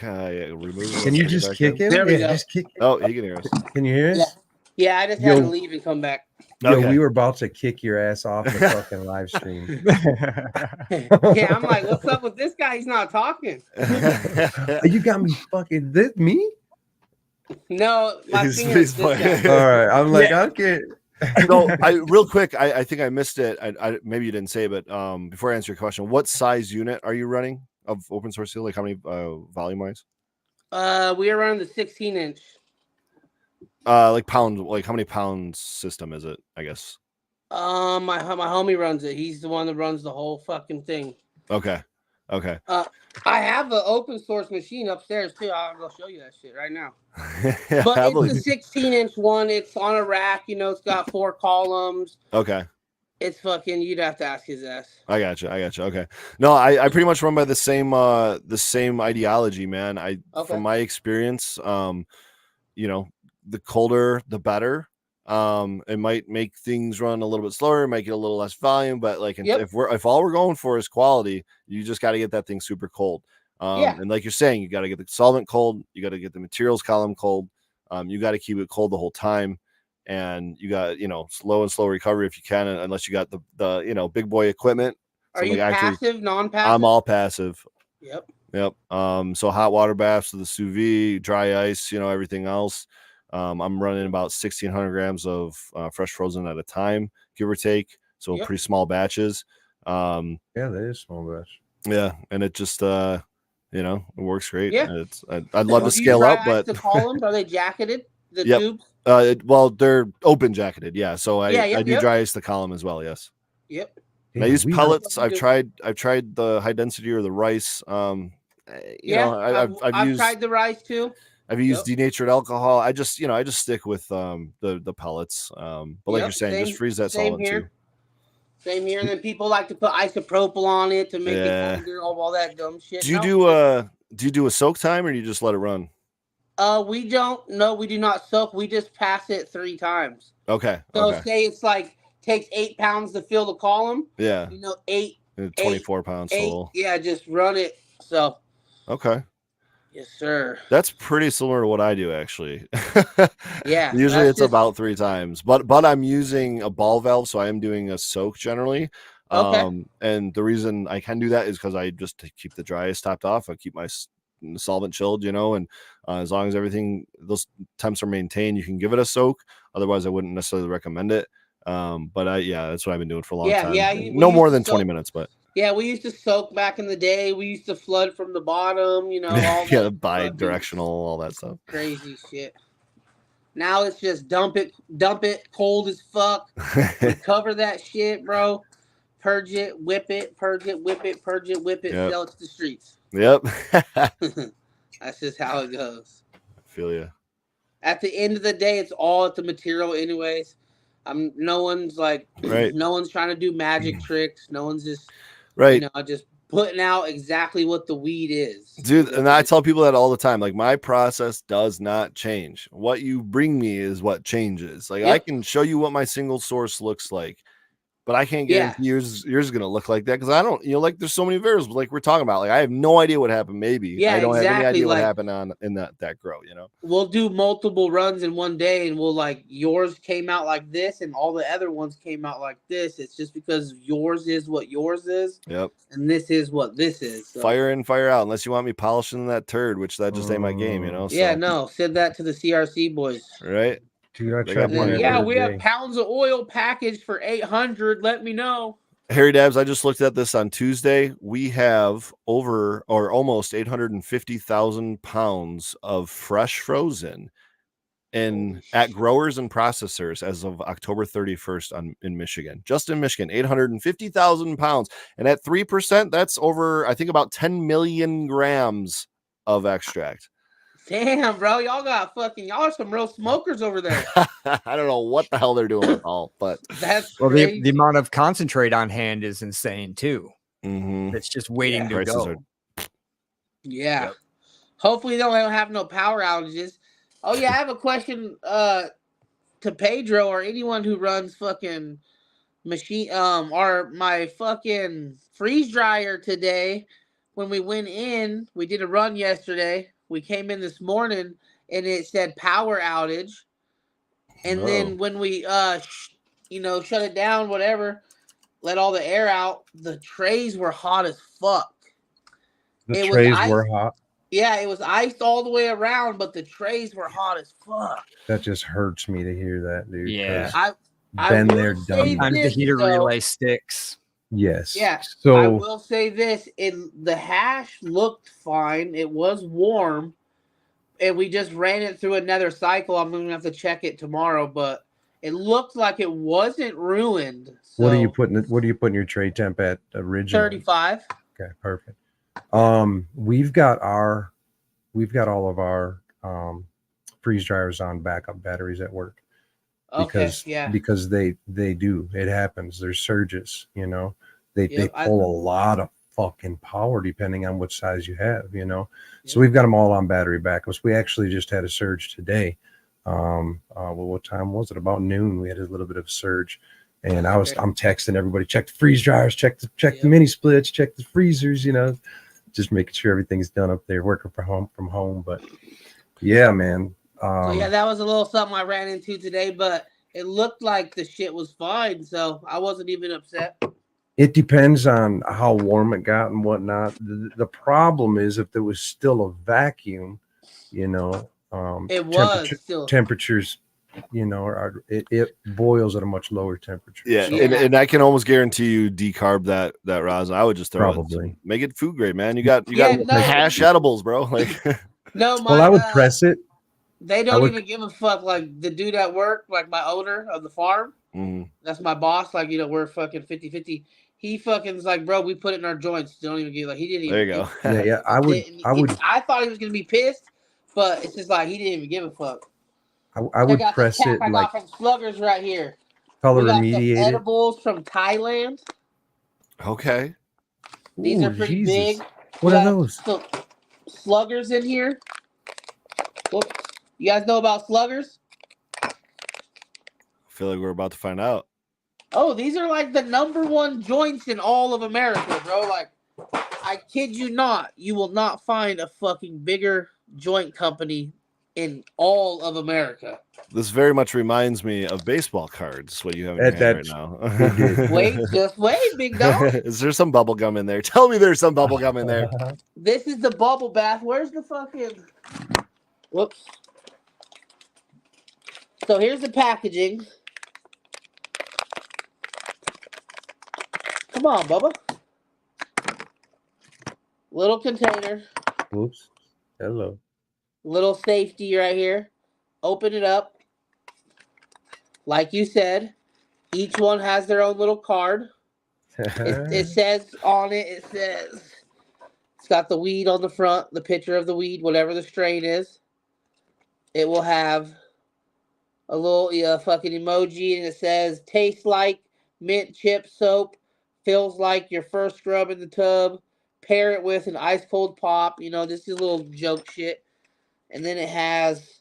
remove? Can you just kick him? There we go. Just kick. Oh, he can hear us. Can you hear us? Yeah, I just had to leave and come back. Yo, we were about to kick your ass off the fucking live stream. Yeah, I'm like, what's up with this guy? He's not talking. You got me fucking me? No, my he's all right. I'm like, I can't. No, real quick, I think I missed it. I maybe you didn't say, but before I answer your question, what size unit are you running? of open source steel? Like how many volume wise? We are running the 16-inch. Like pound, like how many pounds system is it? I guess. My homie runs it. He's the one that runs the whole fucking thing. Okay. I have an open source machine upstairs too. I'll go show you that shit right now. Yeah, But I it's believe- the 16-inch one. It's on a rack. You know, it's got 4 columns. Okay. It's fucking. You'd have to ask his ass. I got you. Okay. No, I pretty much run by the same ideology, man. From my experience, you know, the colder the better. It might make things run a little bit slower, might get a little less volume, but like if all we're going for is quality, you just got to get that thing super cold. And like you're saying, you got to get the solvent cold, you got to get the materials column cold, you got to keep it cold the whole time, and you got, you know, slow and slow recovery if you can, unless you got the you know, big boy equipment. Are you passive, non-passive? I'm all passive. Yep. So hot water baths with the sous vide, dry ice, you know, everything else. I'm running about 1,600 grams of fresh frozen at a time, give or take. So pretty small batches. Yeah, that is small batch. Yeah, and it just you know, it works great. Yeah. I'd love to scale up, but the columns, are they jacketed? The tubes? Well, they're open jacketed. Yeah, so I do dry ice the column as well. Yes. Yep. And I use pellets. I've tried the high density or the rice. You know, I've tried the rice too. I've used denatured alcohol. I just stick with the pellets. But like you're saying, just freeze that solvent too. Same here. And then people like to put isopropyl on it to make it colder, all that dumb shit. Do you do a soak time, or do you just let it run? We don't. No, we do not soak. We just pass it 3 times. Okay. So say it's like takes 8 pounds to fill the column. Yeah. You know, 24 pounds total. Yeah, just run it. So. Okay. Yes, sir. That's pretty similar to what I do, actually. Yeah. Usually it's about 3 times, but I'm using a ball valve, so I am doing a soak generally. Okay. And the reason I can do that is because I just keep the dry ice topped off. I keep my solvent chilled, you know, and as long as those temps are maintained, you can give it a soak. Otherwise, I wouldn't necessarily recommend it. But that's what I've been doing for a long time. Yeah. No more than 20 minutes, but. Yeah, we used to soak back in the day. We used to flood from the bottom, you know. All yeah, bi-directional, all that stuff. Crazy shit. Now it's just dump it, cold as fuck. Cover that shit, bro. Purge it, whip it, purge it, whip it, purge it, whip it, sell it to the streets. Yep. That's just how it goes. I feel you. At the end of the day, it's all at the material anyways. No one's trying to do magic tricks. No one's just just putting out exactly what the weed is. Dude, and I tell people that all the time. Like, my process does not change. What you bring me is what changes. Like, I can show you what my single source looks like, but I can't guarantee yours is going to look like that, because I don't, like, there's so many variables, like we're talking about. Like, I have no idea what happened. Maybe I don't have any idea what happened in that grow, you know. We'll do multiple runs in one day, and we'll yours came out like this and all the other ones came out like this. It's just because yours is what yours is. Yep. And this is what this is. So. Fire in, fire out, unless you want me polishing that turd, which that just ain't my game, you know. So. Yeah, no, send that to the CRC boys. Right. Dude, I tried we have pounds of oil packaged for 800. Let me know. Harry Dabs, I just looked at this on Tuesday. We have over or almost 850,000 pounds of fresh frozen at growers and processors as of October 31st in Michigan. Just in Michigan, 850,000 pounds. And at 3%, that's over, I think, about 10 million grams of extract. Damn, bro, y'all are some real smokers over there. I don't know what the hell they're doing with all, but that's crazy. The amount of concentrate on hand is insane too. Mm-hmm. It's just waiting to go. Yeah. Yep. Hopefully they don't have no power outages. Oh yeah, I have a question to Pedro or anyone who runs fucking machine or my fucking freeze dryer today. When we went in, we did a run yesterday. We came in this morning and it said power outage. And then when we shut it down, whatever, let all the air out, the trays were hot as fuck. The trays were hot. Yeah, it was iced all the way around, but the trays were hot as fuck. That just hurts me to hear that, dude. Yeah. I've been there, done. Sometimes the heater relay sticks. Yes. Yeah. I So will say this: the hash looked fine. It was warm, and we just ran it through another cycle. I'm gonna have to check it tomorrow, but it looked like it wasn't ruined. So what are you putting your tray temp at originally? 35. Okay, perfect. We've got all of our freeze dryers on backup batteries at work Okay. Yeah. because they do, it happens. There's surges, you know. They Yep, pull a lot of fucking power depending on which size you have, you know. So Yep. we've got them all on battery backups. We actually just had a surge today. Well, what time was it? About noon. We had a little bit of surge, and I'm texting everybody, check the freeze dryers, check the mini splits, check the freezers, you know, just making sure everything's done up there, working from home. But yeah, man. So yeah, that was a little something I ran into today, but it looked like the shit was fine, so I wasn't even upset. It depends on how warm it got and whatnot. The problem is if there was still a vacuum, you know, It was still temperatures, you know, it boils at a much lower temperature. Yeah, So and I can almost guarantee you decarb that rosin. I would just throw it, make it food grade, man. You got hash edibles, bro. Like, no, well, I would press it. They don't even give a fuck. Like the dude at work, like my owner of the farm, that's my boss. Like, you know, we're fucking 50-50. He fucking's like, bro, we put it in our joints. Don't even get, like, he didn't even. There you go. Yeah, I would. I thought he was gonna be pissed, but it's just like he didn't even give a fuck. I would press it I like got from Sluggers right here. Color we got remediated. some edibles from Thailand. Okay. These are pretty big. What are those? Sluggers in here. Whoops. You guys know about Sluggers? I feel like we're about to find out. Oh, these are like the #1 joints in all of America, bro. Like, I kid you not, you will not find a fucking bigger joint company in all of America. This very much reminds me of baseball cards, what you have in your hand right now. Just wait, big dog. Is there some bubble gum in there? Tell me there's some bubble gum in there. This is the bubble bath. Where's the fucking... Whoops. So here's the packaging. Come on, Bubba. Little container. Whoops. Hello. Little safety right here. Open it up. Like you said, each one has their own little card. It says on it, it's got the weed on the front, the picture of the weed, whatever the strain is. It will have a little fucking emoji, and it says, tastes like mint chip soap, feels like your first scrub in the tub, pair it with an ice cold pop. You know, this is a little joke shit. And then it has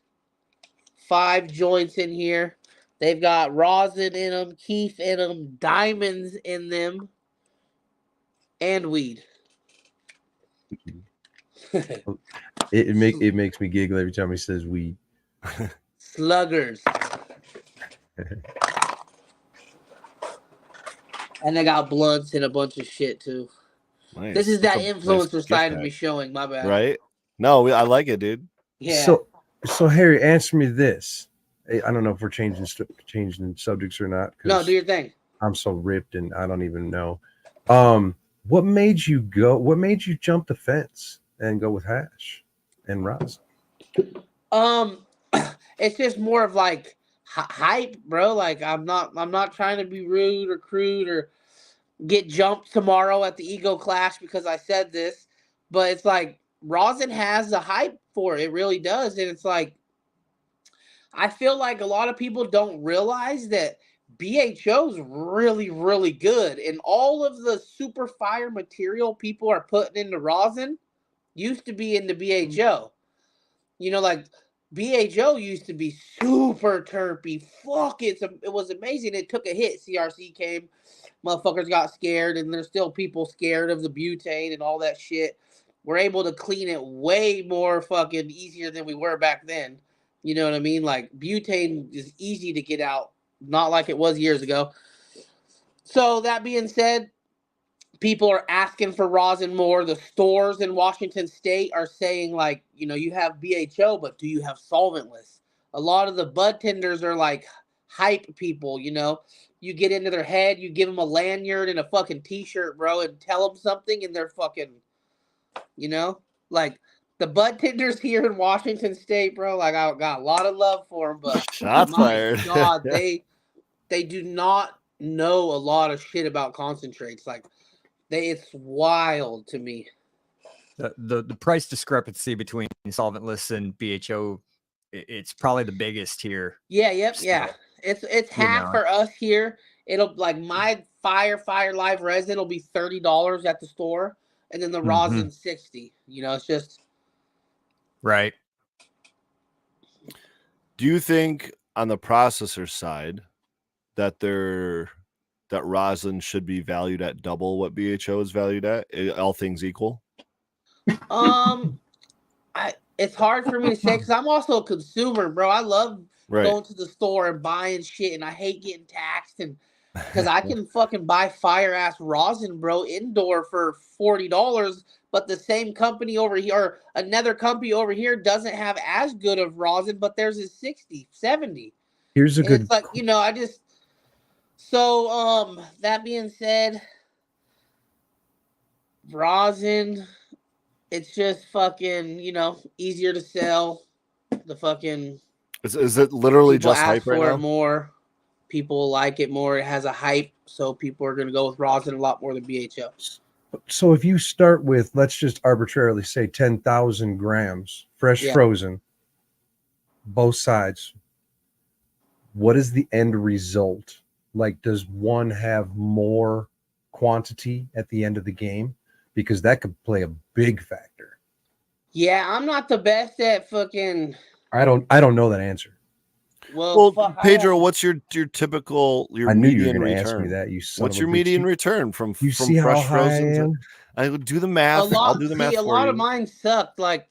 5 joints in here. They've got rosin in them, keef in them, diamonds in them, and weed. It makes me giggle every time he says weed. Sluggers. And they got blunts and a bunch of shit too. Nice. This is that influencer side of me showing. My bad. Right? No, I like it, dude. Yeah. So Harry, answer me this. I don't know if we're changing subjects or not. No, do your thing. I'm so ripped and I don't even know. What made you jump the fence and go with hash and rosin? It's just more of like hype, bro. Like I'm not trying to be rude or crude or get jumped tomorrow at the ego clash because I said this, but it's like rosin has the hype for it. It really does. And it's like, I feel like a lot of people don't realize that BHO is really, really good. And all of the super fire material people are putting into rosin used to be in the BHO. You know, like BHO used to be super terpy. Fuck, it was amazing. It took a hit. CRC came. Motherfuckers got scared, and there's still people scared of the butane and all that shit. We're able to clean it way more fucking easier than we were back then. You know what I mean? Like, butane is easy to get out, not like it was years ago. So, that being said, people are asking for rosin more. The stores in Washington State are saying, like, you know, you have BHO, but do you have solventless? A lot of the bud tenders are like, hype people, you know. You get into their head, you give them a lanyard and a fucking t-shirt, bro, and tell them something, and they're fucking, you know, like the bud tenders here in Washington State, bro. Like I got a lot of love for them, but Shots my fired. God, they do not know a lot of shit about concentrates. Like it's wild to me. The price discrepancy between solventless and BHO, it's probably the biggest here. Yeah, yep, still. yeah. It's half for us here. It'll like my Fire Live resin will be $30 at the store, and then the rosin $60. You know, it's just right. Do you think on the processor side that that rosin should be valued at double what BHO is valued at, all things equal? It's hard for me to say because I'm also a consumer, bro. I love Right. going to the store and buying shit, and I hate getting taxed, and because I can fucking buy fire ass rosin, bro, indoor for $40, but the same company over here or another company over here doesn't have as good of rosin, but theirs is 60, 70. Here's a And good. it's like, you know, that being said, rosin, it's just fucking, you know, easier to sell. The fucking Is it literally people just ask hype right for now? it more. People like it more. It has a hype, so people are going to go with rosin a lot more than BHO. So if you start with, let's just arbitrarily say 10,000 grams fresh frozen, both sides, what is the end result? Like, does one have more quantity at the end of the game? Because that could play a big factor. Yeah, I'm not the best at fucking. I don't know that answer. Well, Pedro, what's your typical I knew you were median going to ask me return? that. You son What's of a your bitch. median return from see how fresh high I frozen? am? I would do the math. I'll do the math a for lot you. of mine sucked. Like,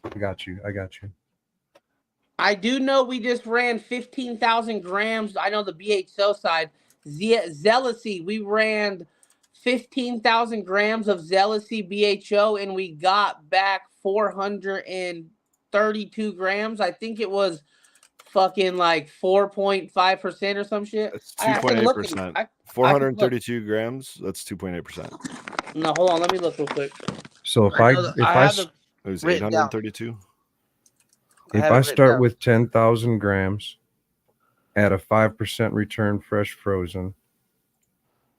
I got you. I do know we just ran 15,000 grams. I know the BHO side, Zealousy, we ran 15,000 grams of Zealousy BHO, and we got back 432 grams. I think it was fucking like 4.5% or some shit. That's 2.8%. 432 grams. That's 2.8%. No, hold on. Let me look real quick. So it was 832. If I start with 10,000 grams at a 5% return fresh frozen,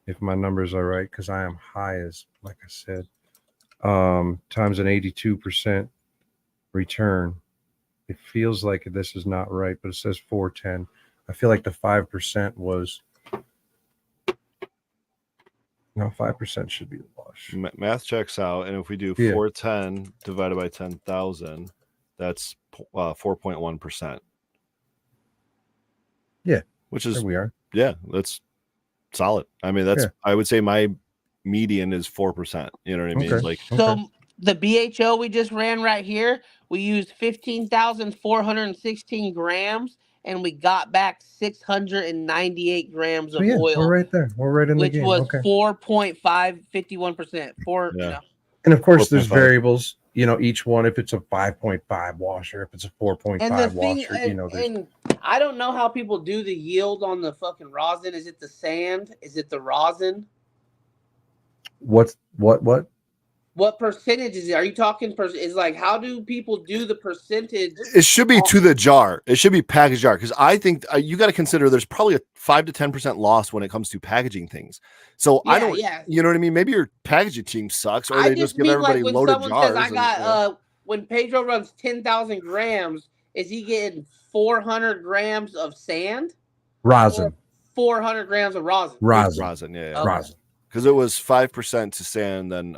if my numbers are right, because I am high as, like I said, times an 82% return, it feels like this is not right, but it says 410. I feel like the 5% was, no, 5% should be the wash. Math checks out, and if we do 410 divided by 10,000, that's 4.1%. Yeah, which is there we are. Yeah, that's solid. I mean, I would say my median is 4%. You know what I mean? Okay. Like, so the BHO we just ran right here, we used 15,416 grams, and we got back 698 grams of oil. We're right there. We're right in the game. Which was 4.51%. You know. And of course, there's variables. You know, each one. If it's a 5.5 washer, if it's a 4.5 washer, and I don't know how people do the yield on the fucking rosin. Is it the sand? Is it the rosin? What? What percentage is it? Are you talking? Is like, how do people do the percentage? It should be to the jar. It should be packaged jar, because I think you got to consider there's probably a 5 to 10% loss when it comes to packaging things. So I don't, you know what I mean? Maybe your packaging team sucks, or they just give everybody when loaded someone jars. Says, I got when Pedro runs 10,000 grams, is he getting 400 grams of sand? Rosin. 400 grams of rosin. Rosin, yeah. Okay. Rosin. Because it was 5% to sand, then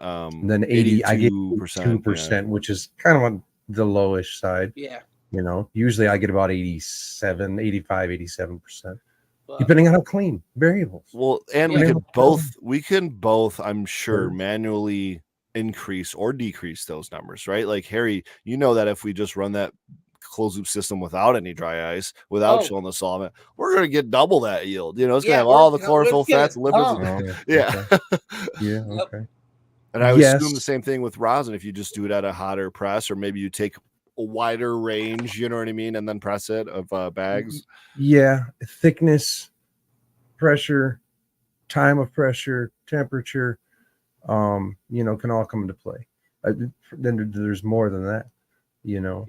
80, I get 2%, which is kind of on the lowish side. Yeah. You know, usually I get about 87%, 87%, depending on how clean variables. Well, and we can both, I'm sure, manually increase or decrease those numbers, right? Like, Harry, you know that if we just run that closed loop system without any dry ice, without chilling the solvent, we're going to get double that yield. You know, it's going to have all the chlorophyll, fats, lipids. Okay. And I would assume the same thing with rosin. If you just do it at a hotter press, or maybe you take wider range, you know what I mean, and then press it of bags. Yeah, thickness, pressure, time of pressure, temperature, can all come into play. Then there's more than that, Yeah.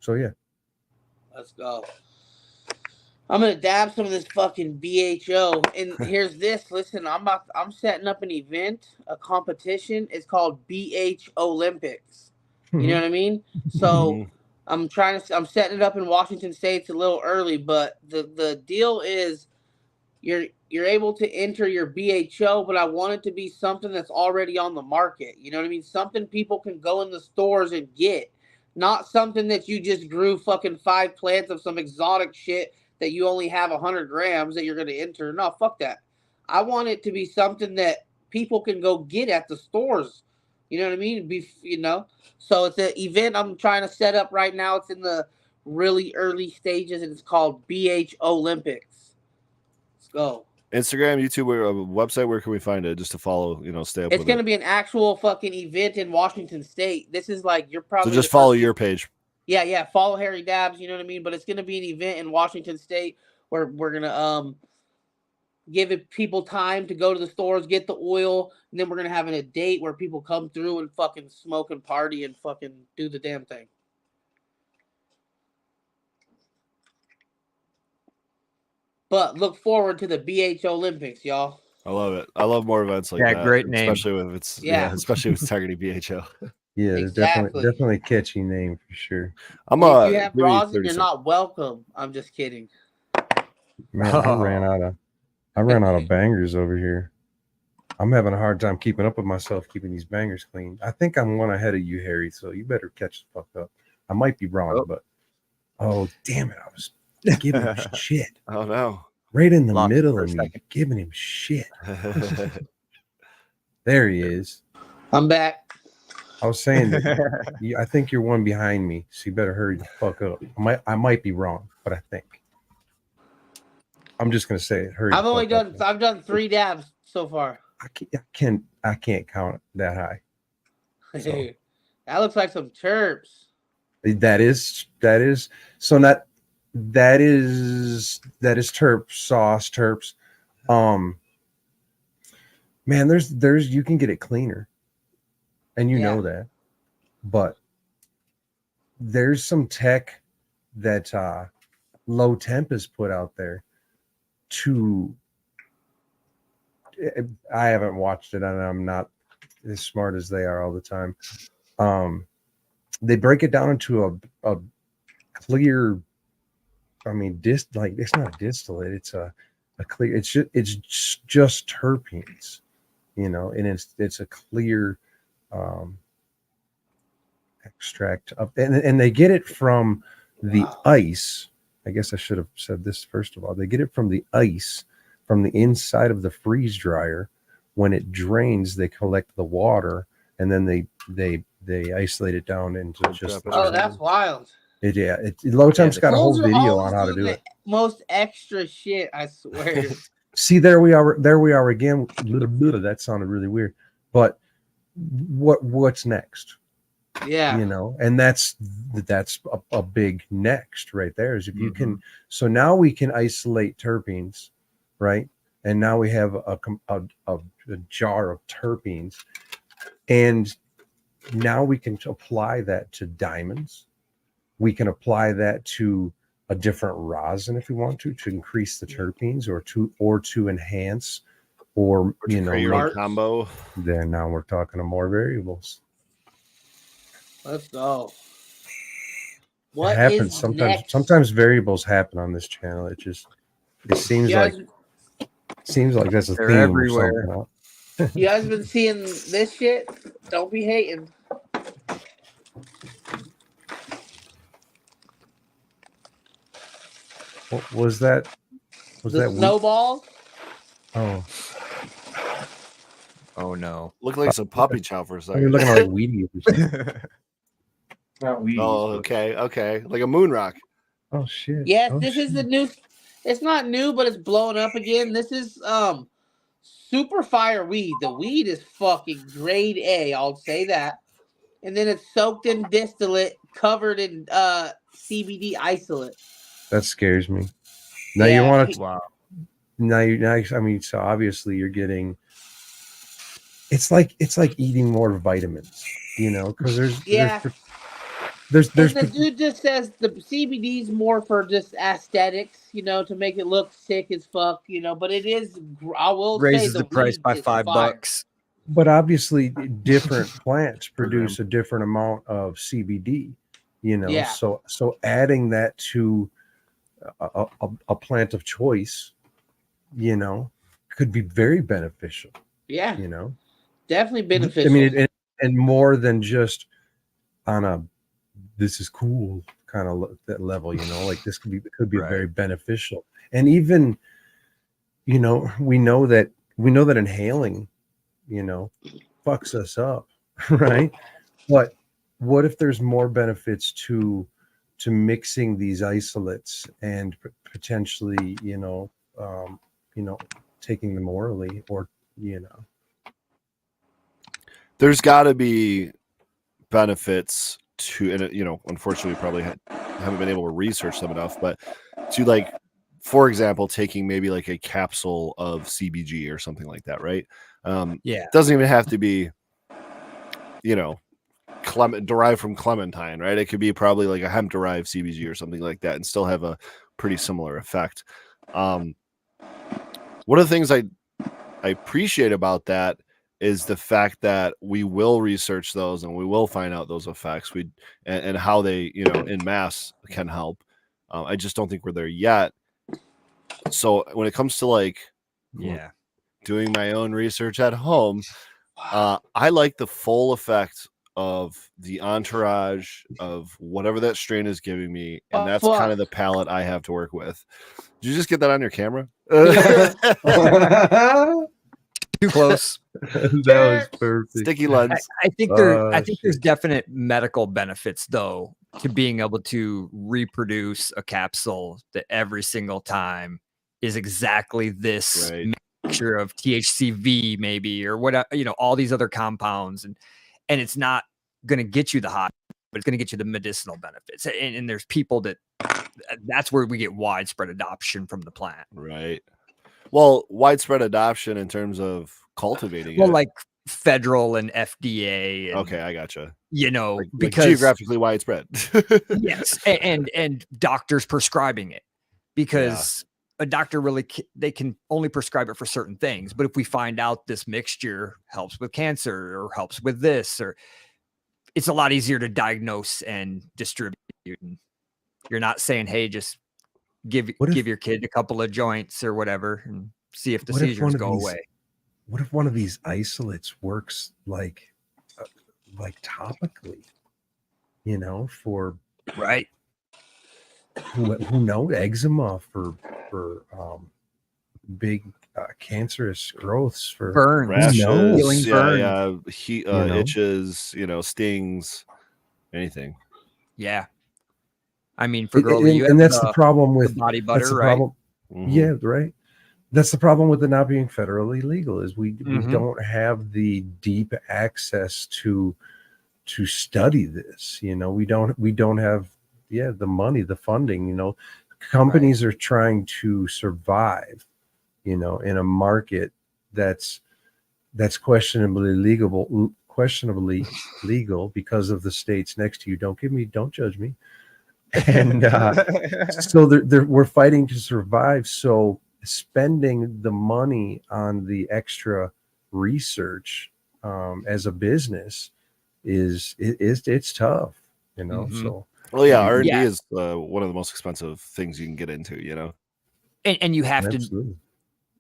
So yeah. Let's go. I'm gonna dab some of this fucking BHO, and here's this. Listen, I'm setting up an event, a competition. It's called BH Olympics. You know what I mean? So I'm setting it up in Washington State. It's a little early, but the deal is you're able to enter your BHO, but I want it to be something that's already on the market. You know what I mean? Something people can go in the stores and get, not something that you just grew fucking 5 plants of some exotic shit that you only have 100 grams that you're going to enter. No, fuck that. I want it to be something that people can go get at the stores. You know what I mean? So it's an event I'm trying to set up right now. It's in the really early stages, and it's called BH Olympics. Let's go. Instagram, YouTube, or website, where can we find it just to follow, stay up It's with going to it? be an actual fucking event in Washington State. This is like, you're probably So just follow your page. Yeah, follow Harry Dabs, you know what I mean? But it's going to be an event in Washington State where we're going to give people time to go to the stores, get the oil, and then we're going to have a date where people come through and fucking smoke and party and fucking do the damn thing. But look forward to the BH Olympics, y'all. I love it. I love more events like that. Great name. Especially if it's especially if it's targeting BHO. Yeah, Exactly. definitely a catchy name for sure. I'm If you have give me rosin, 30 you're seconds. not welcome. I'm just kidding. Man, I ran out of bangers over here. I'm having a hard time keeping up with myself, keeping these bangers clean. I think I'm one ahead of you, Harry, so you better catch the fuck up. I might be wrong, but damn it, I was giving him shit. Oh no. Right in the Lost middle for a of me, second. giving him shit. There he is. I'm back. I was saying that I think you're one behind me, so you better hurry the fuck up. I might be wrong, but I think. I'm just gonna say it. Hurry. I've done 3 dabs so far. I can't count that high. So. That looks like some chirps. That is so that is terps. Man, there's you can get it cleaner, and you know that, but there's some tech that Low Temp has put out there to. I haven't watched it, and I'm not as smart as they are all the time. They break it down into a clear. I mean, it's not a distillate. It's a clear. It's just terpenes, and it's a clear extract of, and they get it from the ice. I guess I should have said this first of all. They get it from the ice, from the inside of the freeze dryer. When it drains, they collect the water, and then they isolate it down into just. That's wild. Low Temp's got a whole video on how to do it. Most extra shit, I swear. See, there we are again. That sounded really weird, but what's next? Yeah, and that's a big next right there. Is if you can. So now we can isolate terpenes, right? And now we have a jar of terpenes, and now we can apply that to diamonds. We can apply that to a different rosin if we want to increase the terpenes or to enhance or combo. Then now we're talking to more variables. Let's go. What happens sometimes? Next? Sometimes variables happen on this channel. It seems like that's a theme everywhere. You guys been seeing this shit? Don't be hating. What was that? The snowballs? Oh. Oh no! Looked like some puppy chow for a second. You're looking like Wheaties. Not Wheaties. Oh, okay, like a moon rock. Oh shit! Yes, this is the new. It's not new, but it's blowing up again. This is super fire weed. The weed is fucking grade A. I'll say that. And then it's soaked in distillate covered in CBD isolate. That scares me. Now Yeah. you want to. Wow. Now I mean, so obviously you're getting. It's like eating more vitamins, because Yeah. there's And the dude just says the CBD's more for just aesthetics, to make it look sick as fuck, but it is. I will Raises say the price weed by is $5. fire. But obviously different plants produce a different amount of CBD, Yeah. so adding that to a plant of choice, could be very beneficial. Yeah. Definitely beneficial. I mean, and more than just on a this is cool kind of that level, like this could be Right. very beneficial. And even, we know that inhaling, fucks us up, right? But what if there's more benefits to mixing these isolates and potentially, taking them orally, or There's got to be benefits to, and unfortunately, we probably haven't been able to research them enough, but to, like, for example, taking maybe like a capsule of CBG or something like that, right? Yeah. It doesn't even have to be, derived from clementine, right? It could be probably like a hemp derived CBG or something like that, and still have a pretty similar effect. One of the things I appreciate about that is the fact that we will research those and we will find out those effects and how they, in mass can help. I just don't think we're there yet. So when it comes to, like, doing my own research at home, I like the full effect of the entourage of whatever that strain is giving me, and that's kind of the palette I have to work with. Did you just get that on your camera? Too close. That was perfect. Sticky lens. I think there's definite medical benefits, though, to being able to reproduce a capsule that every single time is exactly this mixture of THCV, maybe, or what, all these other compounds, and it's not going to get you the hot, but it's going to get you the medicinal benefits. And there's people that's where we get widespread adoption from the plant. Right. Well, widespread adoption in terms of cultivating it. Like federal and FDA. And, okay, I gotcha. Because geographically widespread. Yes, and doctors prescribing it, because a doctor they can only prescribe it for certain things. But if we find out this mixture helps with cancer or helps with this, or it's a lot easier to diagnose and distribute. You're not saying, hey, just give your kid a couple of joints or whatever and see if the seizures go away. What if one of these isolates works like topically, for right? Who knows, eczema, for big cancerous growths, for burns, rashes, healing burns, itches, stings, anything. Yeah. I mean, for girls, and that's the problem with body butter, right? Problem. Mm-hmm. Yeah, right. That's the problem with it not being federally legal, is we don't have the deep access to study this. We don't have the money, the funding. Companies are trying to survive, in a market that's questionably legal because of the states next to you. Don't judge me. And so we're fighting to survive. So spending the money on the extra research as a business it's tough, So R&D is one of the most expensive things you can get into, and you have Absolutely.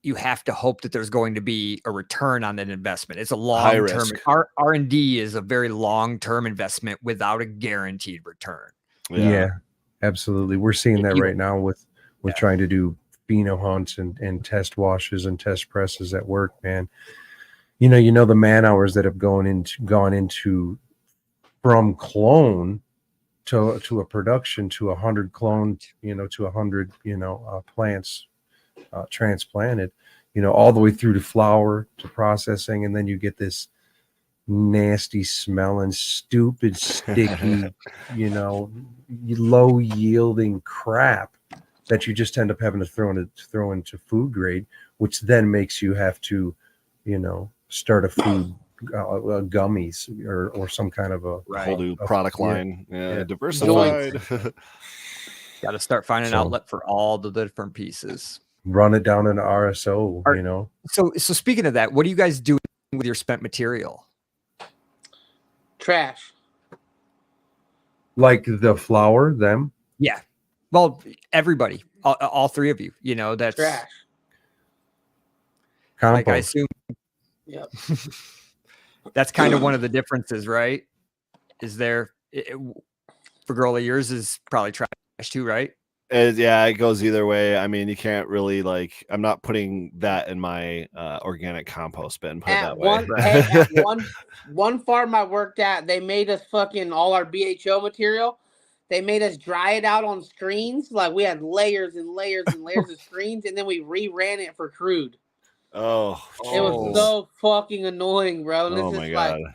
you have to hope that there's going to be a return on that investment. It's a High long-term. risk. R&D is a very long-term investment without a guaranteed return. Yeah, absolutely. We're seeing that right now with trying to do pheno hunts and test washes and test presses at work, man. The man hours that have gone into from clone to a production to 100 clone, to 100, plants transplanted, all the way through to flower to processing, and then you get this nasty smelling, stupid, sticky, low yielding crap that you just end up having to throw into food grade, which then makes you have to, start a food gummies or some kind of a whole new product line. Yeah. Diversified. Got to start finding an outlet for all the different pieces. Run it down an RSO, So speaking of that, what do you guys do with your spent material? Trash. Like the flour, them? Yeah. Well, everybody, all three of you, that's trash. Compost. Like I assume. Yep. That's kind of one of the differences, right? Is there for girl of yours is probably trash too, right? Yeah, it goes either way. I mean, you can't really I'm not putting that in my organic compost bin. Put it that way. At one farm I worked at, they made us fucking all our BHO material. They made us dry it out on screens. Like we had layers and layers and layers of screens, and then we reran it for crude. Oh, it was so fucking annoying, bro. And oh this my is God. like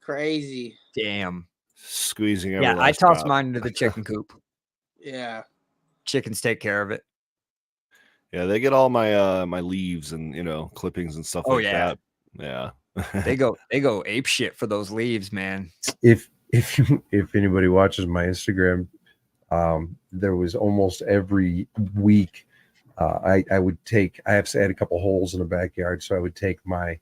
crazy. Damn. Squeezing every Yeah, I last tossed drop. mine into the chicken coop. Yeah. Chickens take care of it. Yeah, they get all my my leaves and clippings and stuff like that. Yeah. they go ape shit for those leaves, man. If anybody watches my Instagram, there was almost every week I had a couple holes in the backyard, so I would take my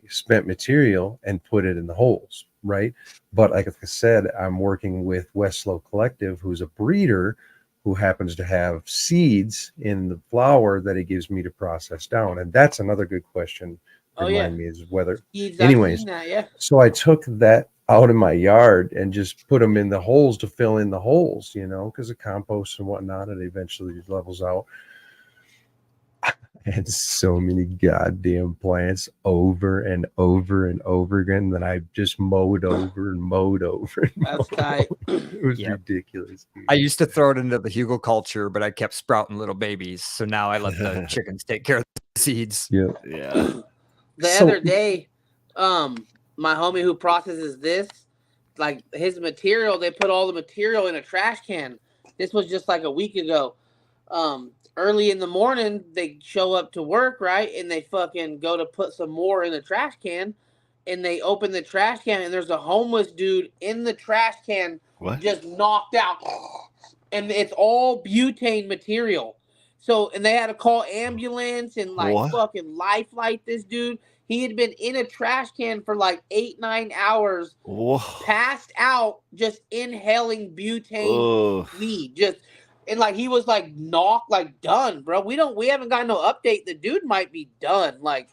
spent material and put it in the holes, right? But like I said, I'm working with Westlow Collective, who's a breeder who happens to have seeds in the flour that he gives me to process down. And that's another good question. Remind me is whether anyways. So I took that out in my yard and just put them in the holes to fill in the holes, because of compost and whatnot, and eventually it levels out. I had so many goddamn plants over and over and over again that I just mowed over and mowed over. That's tight. It was ridiculous. Dude. I used to throw it into the Hugo culture, but I kept sprouting little babies. So now I let the chickens take care of the seeds. Yeah. The other day, my homie who processes this, like his material, they put all the material in a trash can. This was just like a week ago. Early in the morning, they show up to work, right? And they fucking go to put some more in the trash can. And they open the trash can, and there's a homeless dude in the trash can just knocked out. And it's all butane material. So, and they had to call ambulance and fucking lifeline this dude. He had been in a trash can for like 8-9 hours, passed out, just inhaling butane weed. And like he was like knocked, like done, bro. We haven't got no update. The dude might be done. Like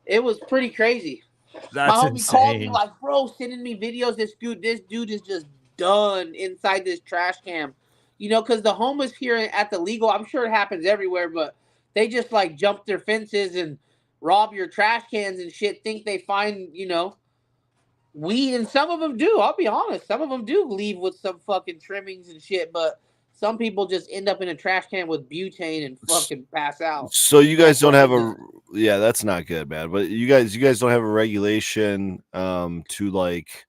it was pretty crazy. That's my homie insane. called me like, bro, sending me videos. This dude is just done inside this trash can. Because the homeless here at the legal, I'm sure it happens everywhere, but they just like jump their fences and rob your trash cans and shit, think they find, weed. And some of them do. I'll be honest. Some of them do leave with some fucking trimmings and shit, but some people just end up in a trash can with butane and fucking pass out. So you guys don't have that's not good, man. But you guys don't have a regulation to like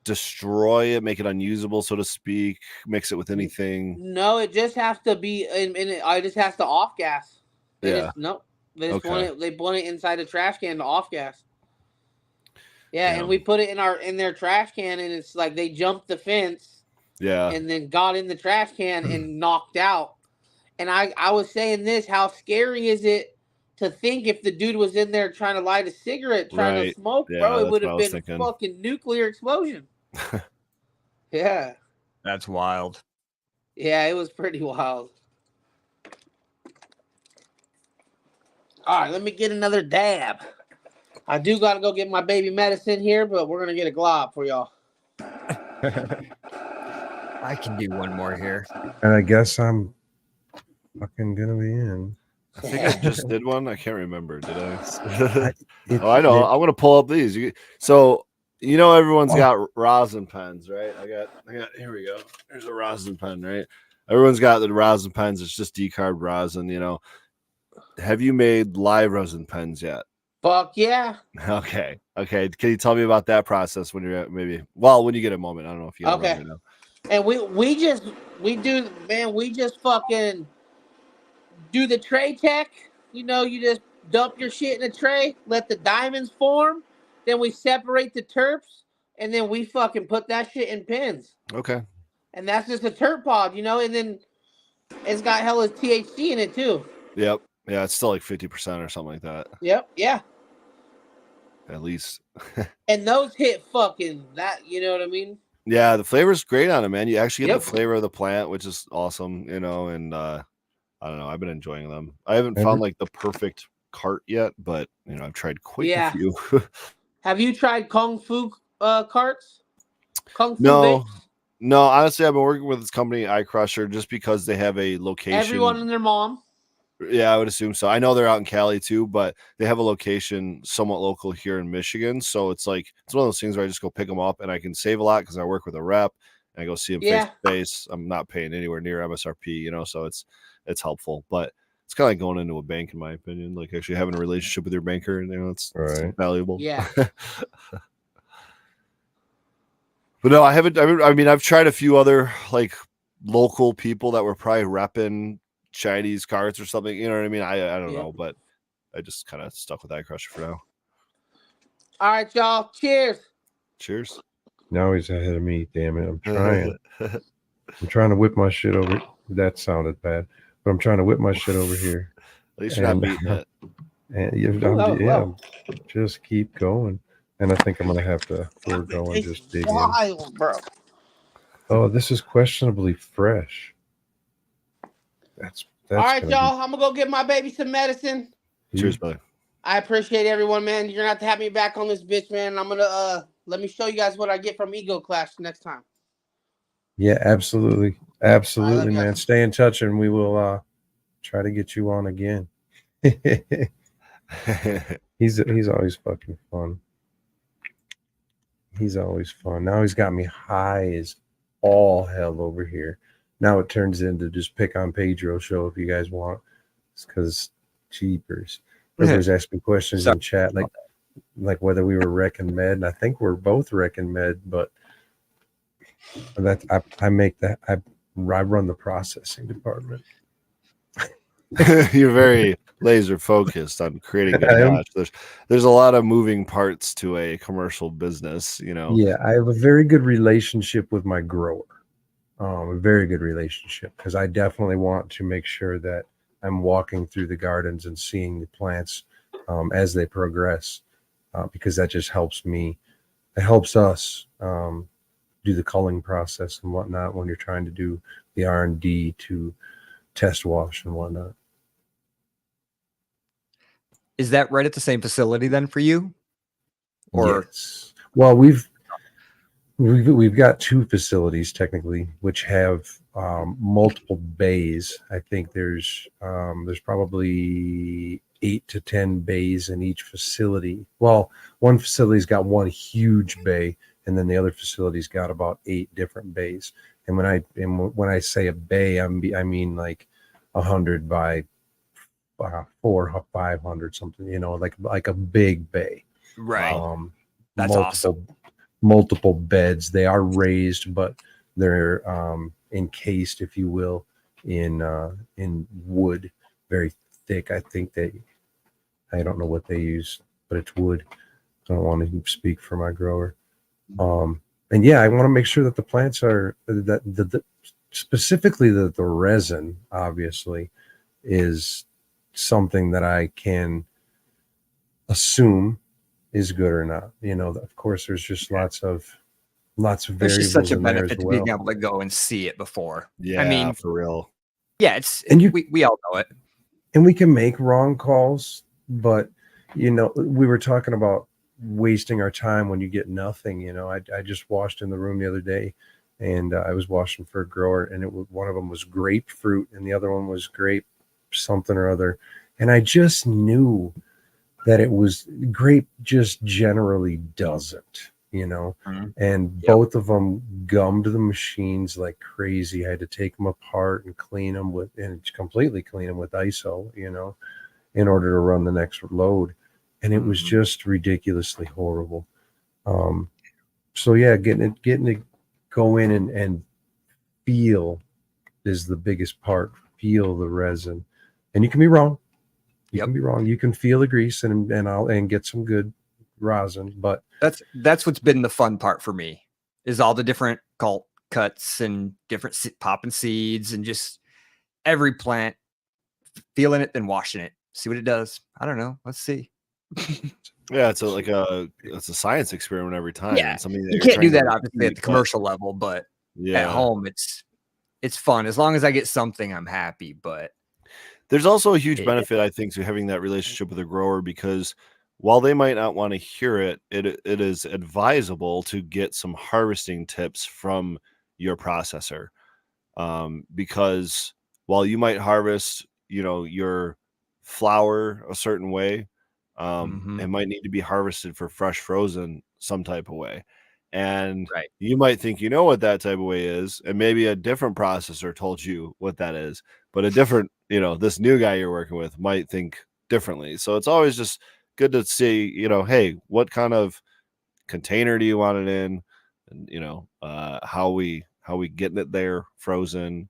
destroy it, make it unusable, so to speak, mix it with anything. No, it just has to be it just has to off gas. They blunt it inside the trash can to off gas. Yeah, and we put it in their trash can, and it's like they jumped the fence. Yeah. And then got in the trash can and knocked out. And I was saying this, how scary is it to think if the dude was in there trying to light a cigarette, trying to smoke, bro, it would have been a fucking nuclear explosion. Yeah. That's wild. Yeah, it was pretty wild. All right, let me get another dab. I do got to go get my baby medicine here, but we're going to get a glob for y'all. I can do one more here. And I guess I'm fucking going to be in. I think I just did one. I can't remember. Did I? I know. I want to pull up these. Everyone's got rosin pens, right? I got. Here we go. There's a rosin pen, right? Everyone's got the rosin pens. It's just decarb rosin. Have you made live rosin pens yet? Fuck yeah. Okay. Can you tell me about that process when you're at when you get a moment? I don't know if you got Okay. right now. And we just fucking do the tray tech. You know, you just dump your shit in a tray, let the diamonds form, then we separate the terps, and then we fucking put that shit in pins. Okay. And that's just a terp pod, you know, and then it's got hella THC in it too. Yep. Yeah, it's still like 50% or something like that. Yep, yeah. At least. And those hit fucking that, you know what I mean? Yeah, the flavor's great on it, man. You actually get Yep. the flavor of the plant, which is awesome, you know, and I don't know, I've been enjoying them. I haven't found like the perfect cart yet, but you know, I've tried quite a few. Have you tried Kung Fu carts? Kung Fu No. vapes? No, honestly, I've been working with this company, iCrusher, just because they have a location. Everyone and their mom. Yeah, I would assume so. I know they're out in Cali too, but they have a location somewhat local here in Michigan. So it's like it's one of those things where I just go pick them up and I can save a lot because I work with a rep and I go see them face to face. I'm not paying anywhere near MSRP, you know, so it's helpful. But it's kind of like going into a bank, in my opinion. Like actually having a relationship with your banker, you know, it's valuable. Yeah. But no, I haven't. I mean, I've tried a few other like local people that were probably repping Chinese carts or something. You know what I mean? I don't know, but I just kind of stuck with iCrusher for now. All right, y'all. Cheers. Cheers. Now he's ahead of me. Damn it! I'm trying. I'm trying to whip my shit over. That sounded bad, but I'm trying to whip my shit over here. At least you're not beating it. And just keep going. And I think I'm gonna have to forego and just dig in. Bro. Oh, this is questionably fresh. That's all right, y'all. I'm gonna go get my baby some medicine. Cheers, buddy. I appreciate everyone, man. You're gonna have to have me back on this bitch, man. I'm gonna let me show you guys what I get from Ego Clash next time. Yeah, absolutely, man. Stay in touch, and we will try to get you on again. He's always fucking fun. He's always fun. Now he's got me high as all hell over here. Now it turns into just pick on Pedro show if you guys want. It's because cheapers. Everybody's asking questions in chat, like whether we were wrecking med. And I think we're both wrecking med, but that I make that I run the processing department. You're very laser focused on creating good hash. There's a lot of moving parts to a commercial business, you know. Yeah, I have a very good relationship with my grower. A very good relationship, because I definitely want to make sure that I'm walking through the gardens and seeing the plants as they progress, because that just helps me. It helps us do the culling process and whatnot when you're trying to do the R&D to test wash and whatnot. Is that right at the same facility then for you? Or yes. Well, we've got two facilities technically, which have multiple bays. I think there's probably 8 to 10 bays in each facility. Well, one facility's got one huge bay, and then the other facility's got about 8 different bays. And when I say a bay, I mean like 100 by 400, 500 something. You know, like a big bay. Right. That's awesome. Multiple beds. They are raised, but they're encased, if you will, in wood, very thick. I think I don't know what they use, but it's wood. I don't want to speak for my grower. And yeah, I want to make sure that the plants are specifically the resin, obviously, is something that I can assume is good or not. You know, of course, there's just lots of variables. There's just such a benefit to well. being able to go and see it before. Yeah, I mean, for real. Yeah, we all know it. And we can make wrong calls, but you know, we were talking about wasting our time when you get nothing. You know, I just washed in the room the other day, and I was washing for a grower, and one of them was grapefruit, and the other one was grape something or other, and I just knew that it was grape. Just generally doesn't, you know. And both of them gummed the machines like crazy. I had to take them apart and completely clean them with ISO, you know, in order to run the next load. and it was just ridiculously horrible. So yeah, getting to go in and feel is the biggest part. Feel the resin, and you can be wrong. You can be wrong. You can feel the grease and get some good rosin, but that's what's been the fun part for me is all the different cuts and different popping seeds and just every plant, feeling it, then washing it, see what it does. I don't know. Let's see. Yeah, it's a science experiment every time. Yeah, and something that you you're can't do trying to that obviously at the commercial level, but at home it's fun. As long as I get something, I'm happy. But there's also a huge benefit, I think, to having that relationship with a grower, because while they might not want to hear it, it is advisable to get some harvesting tips from your processor. Because while you might harvest, your flour a certain way, it might need to be harvested for fresh frozen some type of way. And you might think you know what that type of way is, and maybe a different processor told you what that is, but a different, this new guy you're working with might think differently. So it's always just good to see, hey, what kind of container do you want it in, and how we getting it there frozen,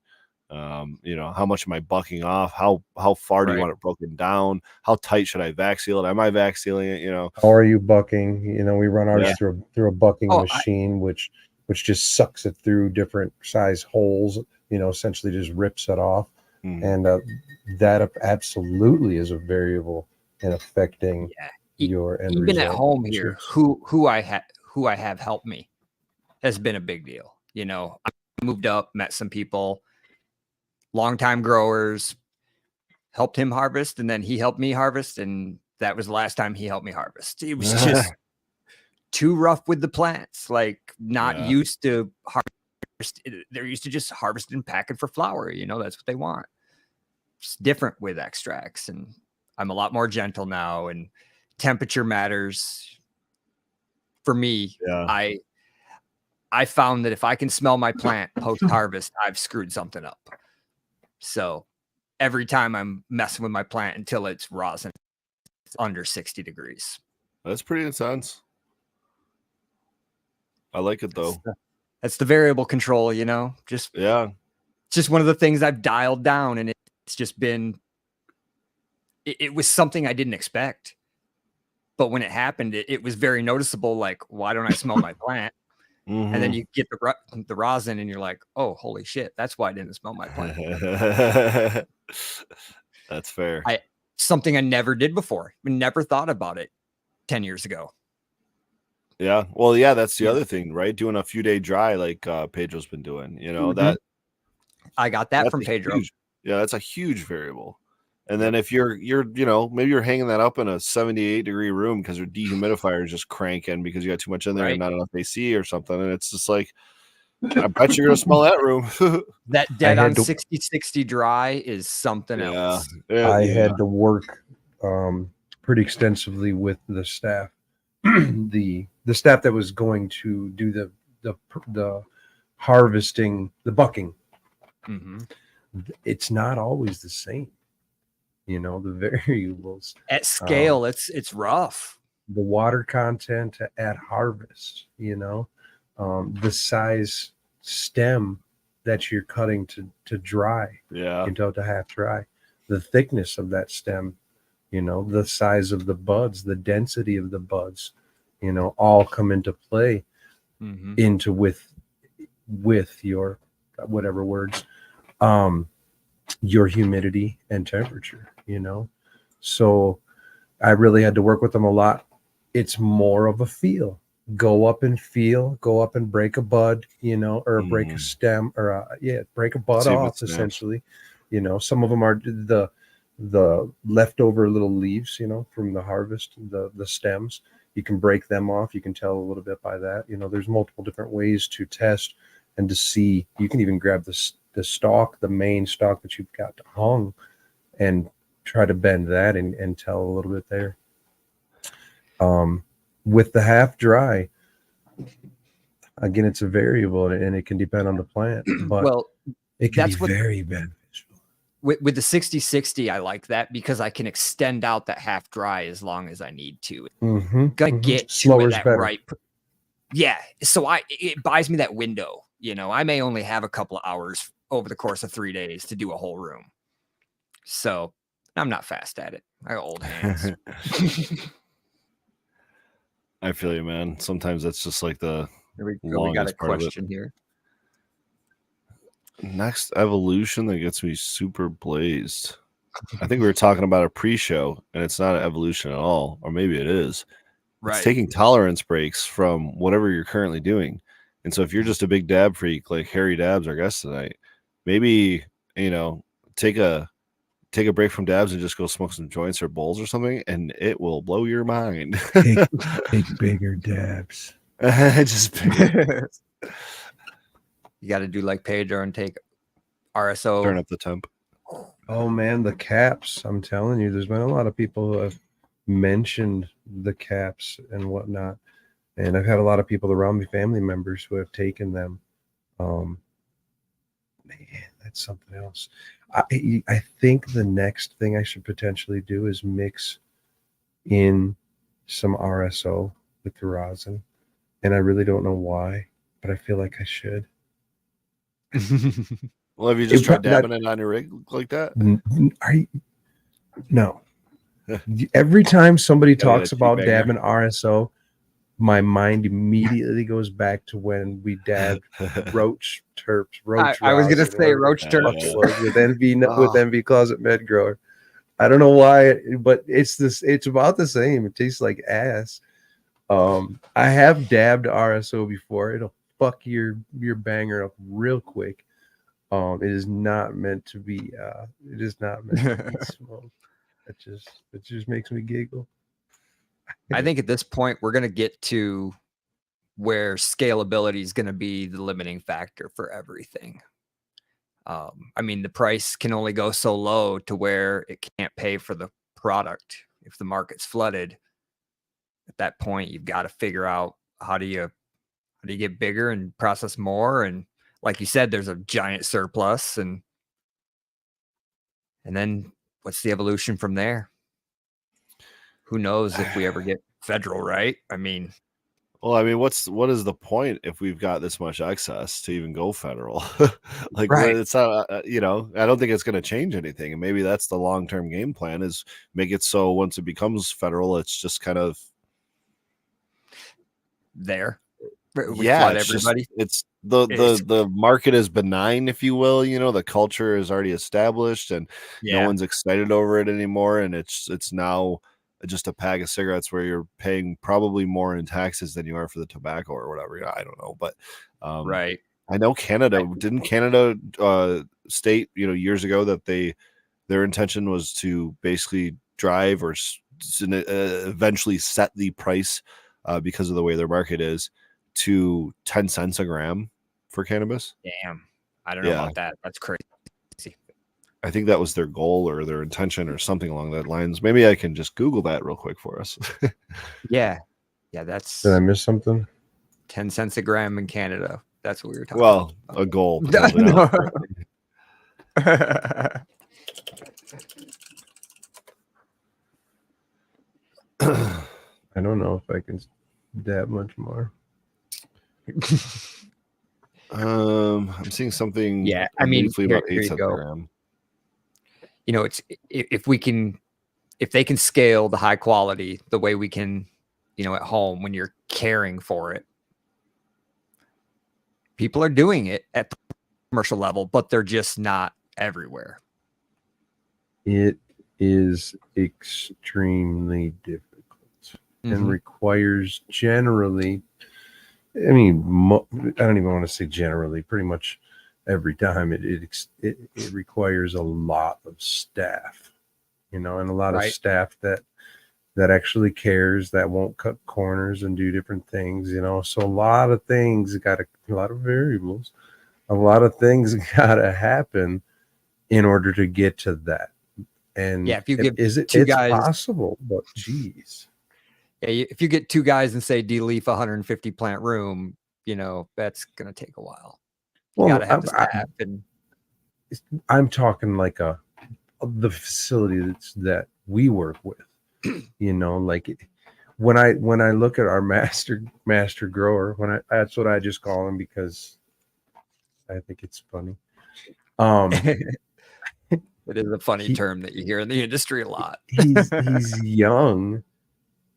how much am I bucking off, how far do you want it broken down, how tight should I vac seal it, am I vac sealing it, how are you bucking? We run ours through a bucking machine which just sucks it through different size holes, essentially just rips it off. And that absolutely is a variable in affecting your end even result. at home here, who I have helped me has been a big deal. I moved up, met some people, longtime growers, helped him harvest, and then he helped me harvest, and that was the last time he helped me harvest. It was just too rough with the plants, like not used to harvest. They're used to just harvesting and packing for flour. That's what they want. It's different with extracts, and I'm a lot more gentle now, and temperature matters for me. I found that if I can smell my plant post harvest, I've screwed something up. So every time I'm messing with my plant until it's rosin, it's under 60 degrees. That's pretty intense. I like it though. That's the variable control, just one of the things I've dialed down, and it's just been, it was something I didn't expect, but when it happened, it was very noticeable. Like, why don't I smell my plant? And then you get the rosin and you're like, oh, holy shit. That's why I didn't smell my plant. That's fair. Something I never did before. I never thought about it 10 years ago. Yeah. Well, yeah, that's the other thing, right? Doing a few day dry like Pedro's been doing, that I got that from Pedro. That's a huge variable. And then if you're maybe you're hanging that up in a 78-degree room because your dehumidifier is just cranking because you got too much in there and not enough AC or something, and it's just like, I bet you're gonna smell that room. That dead on 60 dry is something else. I had to work pretty extensively with the staff. the staff that was going to do the harvesting, the bucking. It's not always the same. The variables at scale, it's rough. The water content at harvest, the size stem that you're cutting to dry, to half dry, the thickness of that stem, the size of the buds, the density of the buds, all come into play into with your whatever words, your humidity and temperature, so I really had to work with them a lot. It's more of a feel. Go up and feel, go up and break a bud, or break a stem, or break a bud off, essentially. Some of them are the leftover little leaves, from the harvest, the stems. You can break them off. You can tell a little bit by that. There's multiple different ways to test and to see. You can even grab the stalk, the main stalk that you've got hung, and try to bend that and tell a little bit there. With the half dry, again, it's a variable and it can depend on the plant, but it can be very beneficial. with the 60/60, I like that because I can extend out that half dry as long as I need to. Gonna get to slower it is that better. right. Yeah. So it buys me that window. You know, I may only have a couple of hours over the course of 3 days to do a whole room. So I'm not fast at it. I got old hands. I feel you, man. Sometimes that's just like the Here we go. We got a longest part of it. question here. Next evolution that gets me super blazed. I think we were talking about a pre-show, and it's not an evolution at all, or maybe it is. Right. It's taking tolerance breaks from whatever you're currently doing. And so if you're just a big dab freak like Harry Dabs, our guest tonight, maybe, you know, take a break from dabs and just go smoke some joints or bowls or something, and it will blow your mind. Take bigger dabs. Just bigger. You got to do like Pedro and take RSO. Turn up the temp. Oh man, the caps! I'm telling you, there's been a lot of people who have mentioned the caps and whatnot, and I've had a lot of people around me, family members, who have taken them. Man, that's something else. I think the next thing I should potentially do is mix in some RSO with the rosin, and I really don't know why, but I feel like I should. Well, have you just tried dabbing it on your rig like that? No. Every time somebody Gotta get talks a about teabagger. dabbing RSO, my mind immediately goes back to when we dabbed roach terps. I was gonna say roach terps with Envy Closet Med Grower. I don't know why, but it's about the same. It tastes like ass. I have dabbed RSO before. It'll fuck your banger up real quick. It is not meant to be. It is not meant to be smoked. It just makes me giggle. I think at this point we're gonna get to where scalability is gonna be the limiting factor for everything. I mean, the price can only go so low to where it can't pay for the product. If the market's flooded, at that point you've got to figure out how do you get bigger and process more, and like you said, there's a giant surplus, and then what's the evolution from there? Who knows if we ever get federal, right? I mean, what is the point if we've got this much excess to even go federal? Like, right. It's not, I don't think it's going to change anything. And maybe that's the long-term game plan, is make it so once it becomes federal, it's just kind of there. We yeah, flood it's everybody. just, the market is benign, if you will. The culture is already established, and no one's excited over it anymore. And it's now just a pack of cigarettes where you're paying probably more in taxes than you are for the tobacco or whatever. I don't know, but right. I know Canada state years ago that their intention was to basically drive or eventually set the price because of the way their market is to 10 cents a gram for cannabis. Damn. I don't know about that. That's crazy. I think that was their goal or their intention or something along that lines. Maybe I can just Google that real quick for us. Yeah. That's. Did I miss something? 10 cents a gram in Canada. That's what we were talking about. Well, a goal. I don't know if I can dab much more. I'm seeing something. Yeah, I mean, about 8 cents a gram. It's if they can scale the high quality the way we can, at home when you're caring for it. People are doing it at the commercial level, but they're just not everywhere. It is extremely difficult and requires generally, I mean, I don't even want to say generally, pretty much every time it requires a lot of staff, and a lot of staff that actually cares, that won't cut corners and do different things, so a lot of things a lot of variables, a lot of things got to happen in order to get to that. And if you get it's guys, possible, but geez. Yeah, if you get two guys and say de-leaf 150 plant room, that's gonna take a while. You gotta have the staff, and I'm talking like a the facility that we work with. You know, like when I look at our master grower, that's what I just call him because I think it's funny. It is a funny term that you hear in the industry a lot. he's young,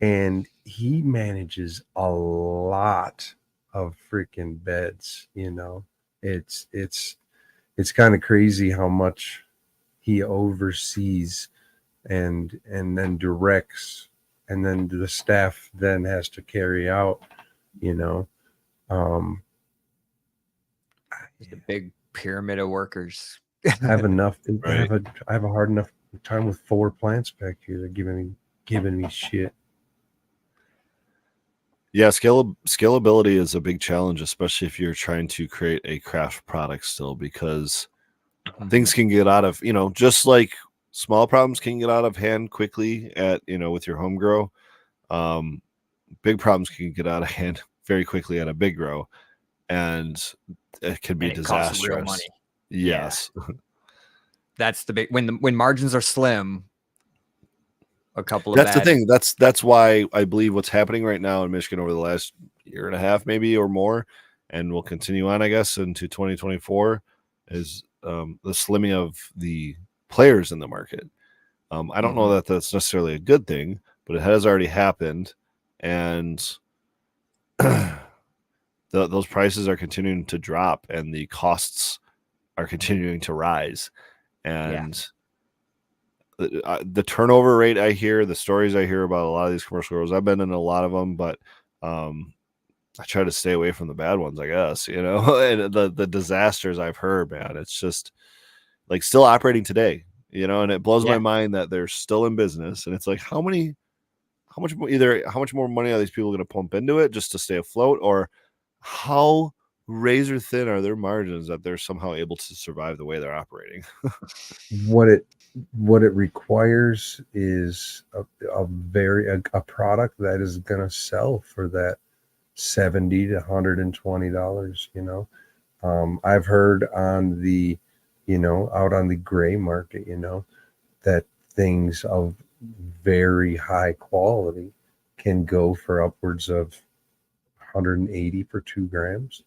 and he manages a lot of freaking beds. You know, it's kind of crazy how much he oversees and then directs, and then the staff then has to carry out. You know, Just a big pyramid of workers. I have enough. Right. I have a hard enough time with 4 plants back here. They're giving me shit. Yeah, scalability is a big challenge, especially if you're trying to create a craft product still, because things can get out of, just like small problems can get out of hand quickly at, with your home grow. Big problems can get out of hand very quickly at a big grow, and it can be disastrous. Costs real money. Yes. Yeah. That's the big when margins are slim. That's the thing. That's why I believe what's happening right now in Michigan over the last year and a half, maybe or more, and will continue on, I guess, into 2024, is the slimming of the players in the market. I don't know that that's necessarily a good thing, but it has already happened, and those prices are continuing to drop, and the costs are continuing to rise, and the turnover rate I hear, the stories I hear about a lot of these commercial growers, I've been in a lot of them, but I try to stay away from the bad ones, I guess, and the disasters I've heard, man, it's just like still operating today, and it blows my mind that they're still in business. And it's like, how much more money are these people going to pump into it just to stay afloat, or how razor thin are their margins that they're somehow able to survive the way they're operating? What it requires is a product that is going to sell for that $70 to $120. I've heard on the, out on the gray market, that things of very high quality can go for upwards of 180 for 2 grams.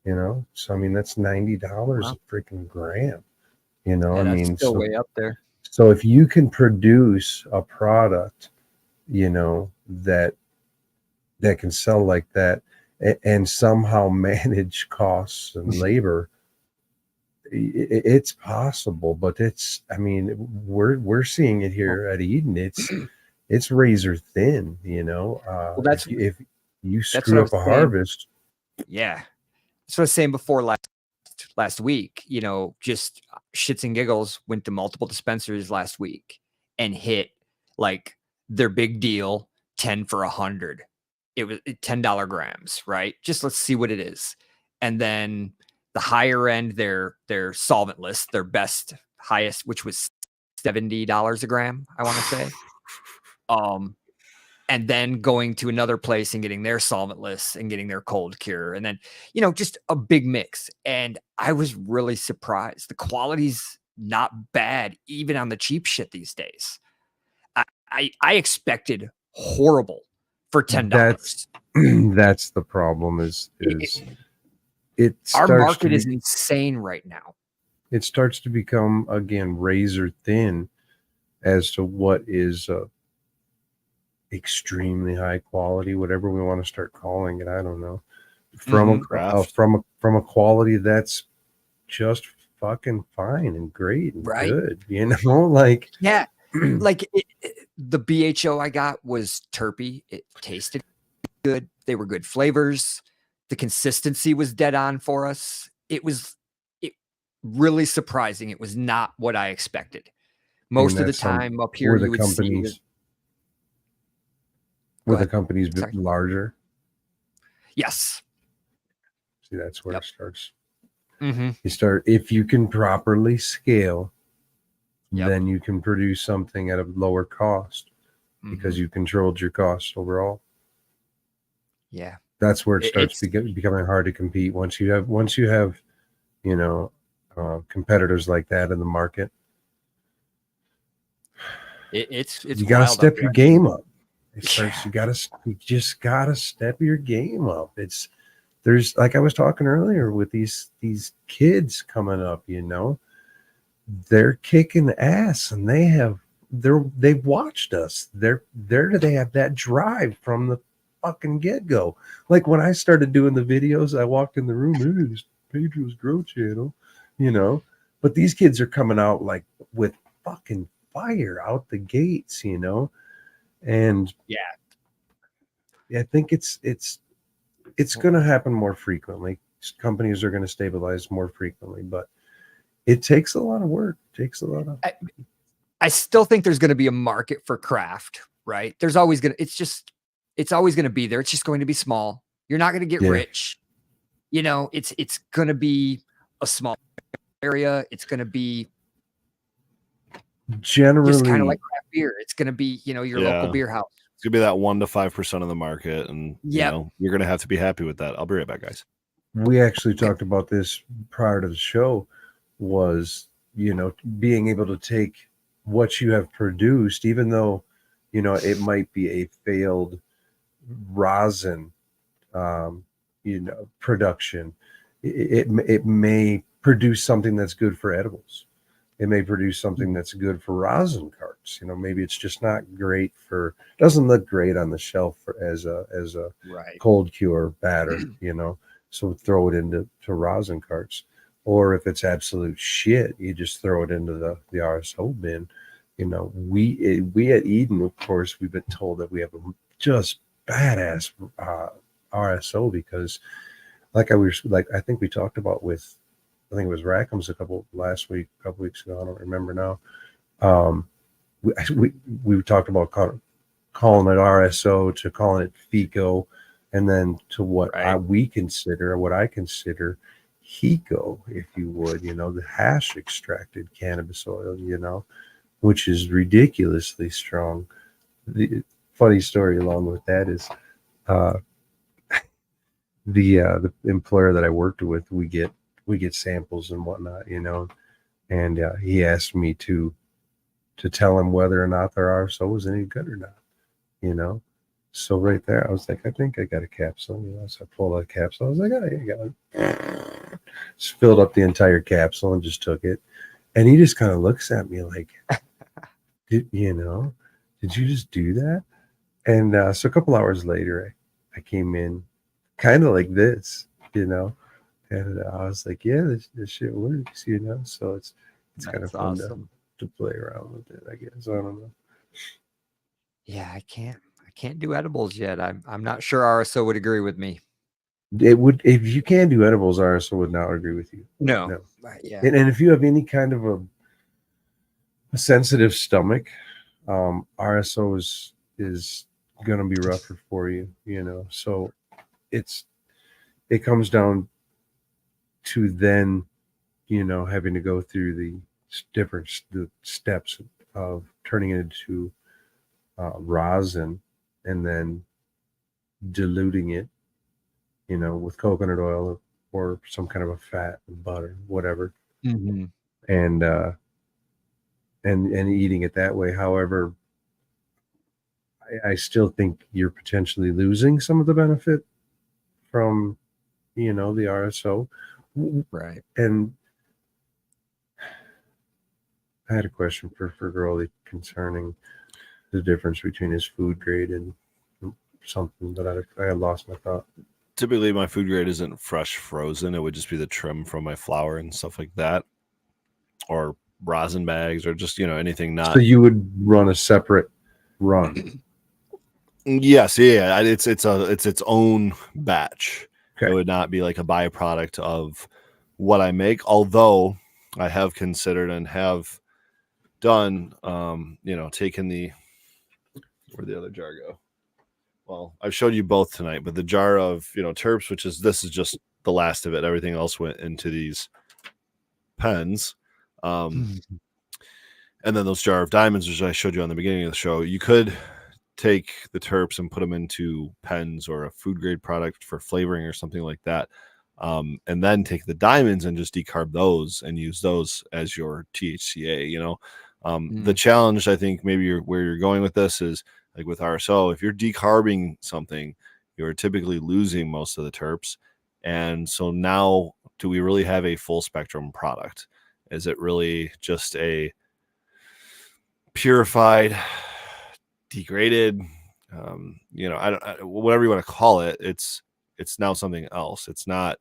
So I mean that's $90 a freaking gram. That's still way up there. So if you can produce a product, that can sell like that, and somehow manage costs and labor, it's possible. But we're seeing it here at Eden. It's razor thin. Well, that's if you screw up a harvest. Yeah, that's what I was saying before last week. Just shits and giggles, went to multiple dispensaries last week and hit like their big deal 10 for 100. It was $10 grams, right? Just let's see what it is. And then the higher end, their solventless, their best highest, which was $70 a gram, I want to say. And then going to another place and getting their solventless and getting their cold cure. And then, just a big mix. And I was really surprised. The quality's not bad, even on the cheap shit these days. I expected horrible for $10. That's the problem our market is insane right now. It starts to become, again, razor thin as to what is extremely high quality, whatever we want to start calling it. I don't know. From a quality that's just fucking fine and great and good, like the BHO I got was terpy. It tasted good. They were good flavors. The consistency was dead on for us. It really surprising. It was not what I expected. Most of the time up here, you would see. Were the companies larger? Yes. See, that's where it starts. Mm-hmm. If you can properly scale, then you can produce something at a lower cost because you controlled your costs overall. Yeah. That's where it starts becoming hard to compete once you have competitors like that in the market. It's you gotta wild out step there. your game up. It starts. Yeah. You just gotta step your game up. There's like I was talking earlier with these kids coming up, they're kicking ass, and they've watched us. They have that drive from the fucking get-go. Like when I started doing the videos, I walked in the room, hey, this Pedro's Grow channel, but these kids are coming out like with fucking fire out the gates, and Yeah. I think it's going to happen more frequently. Companies are going to stabilize more frequently, but it takes a lot of work. It takes a lot of. I still think there's going to be a market for craft, right? There's always going to, it's always going to be there. It's just going to be small. You're not going to get rich. It's going to be a small area. It's going to be Generally just kind of like craft beer. It's going to be, your local beer house. It's gonna be that 1 to 5% of the market, and you're gonna have to be happy with that. I'll be right back, guys. We actually talked about this prior to the show, was being able to take what you have produced, even though it might be a failed rosin production, it may produce something that's good for edibles. It may produce something that's good for rosin carts. Maybe it's just not great doesn't look great on the shelf as a right. cold cure batter, so throw it into rosin carts. Or if it's absolute shit, you just throw it into the RSO bin. We at Eden, of course, we've been told that we have a just badass RSO, because I think we talked about with, I think it was Rackham's a couple weeks ago, I don't remember now. We talked about calling it RSO to calling it FICO, and then to what I consider HECO, if you would, the hash extracted cannabis oil, which is ridiculously strong. The funny story along with that is the employer that I worked with, we get samples and whatnot, and he asked me to tell him whether or not their RSO was any good or not, So right there, I was like, I think I got a capsule, So I pulled out a capsule. I was like, oh, yeah, I got it. Just filled up the entire capsule and just took it. And he just kind of looks at me like, did you just do that? And so a couple hours later, I came in kind of like this, and I was like, yeah, this shit works, So it's kind of fun awesome to play around with it, I guess. I don't know. Yeah, I can't do edibles yet. I'm not sure RSO would agree with me. It would, if you can do edibles, RSO would not agree with you. No. Yeah. And if you have any kind of a sensitive stomach, RSO is going to be rougher for you, So it comes down to then, having to go through the steps of turning it into rosin, and then diluting it, with coconut oil or some kind of a fat, butter, whatever, Mm-hmm. and eating it that way. However, I still think you're potentially losing some of the benefit from, the RSO. Right. And I had a question for Girlie concerning the difference between his food grade and something, but I had lost my thought. Typically, my food grade isn't fresh frozen. It would just be the trim from my flour and stuff like that, or rosin bags, or just anything not. So you would run a separate run. Yes, yeah. It's its own batch. Okay. It would not be like a byproduct of what I make. Although I have considered and have done, taken where'd the other jar go? Well, I've showed you both tonight, but the jar of terps, this is just the last of it. Everything else went into these pens. And then those jar of diamonds, which I showed you on the beginning of the show, you could take the terps and put them into pens or a food grade product for flavoring or something like that. And then take the diamonds and just decarb those and use those as your THCA, The challenge, I think, maybe where you're going with this is like with RSO. If you're decarbing something, you're typically losing most of the terps. And so now, do we really have a full spectrum product? Is it really just a purified, degraded, whatever you want to call it? It's now something else. It's not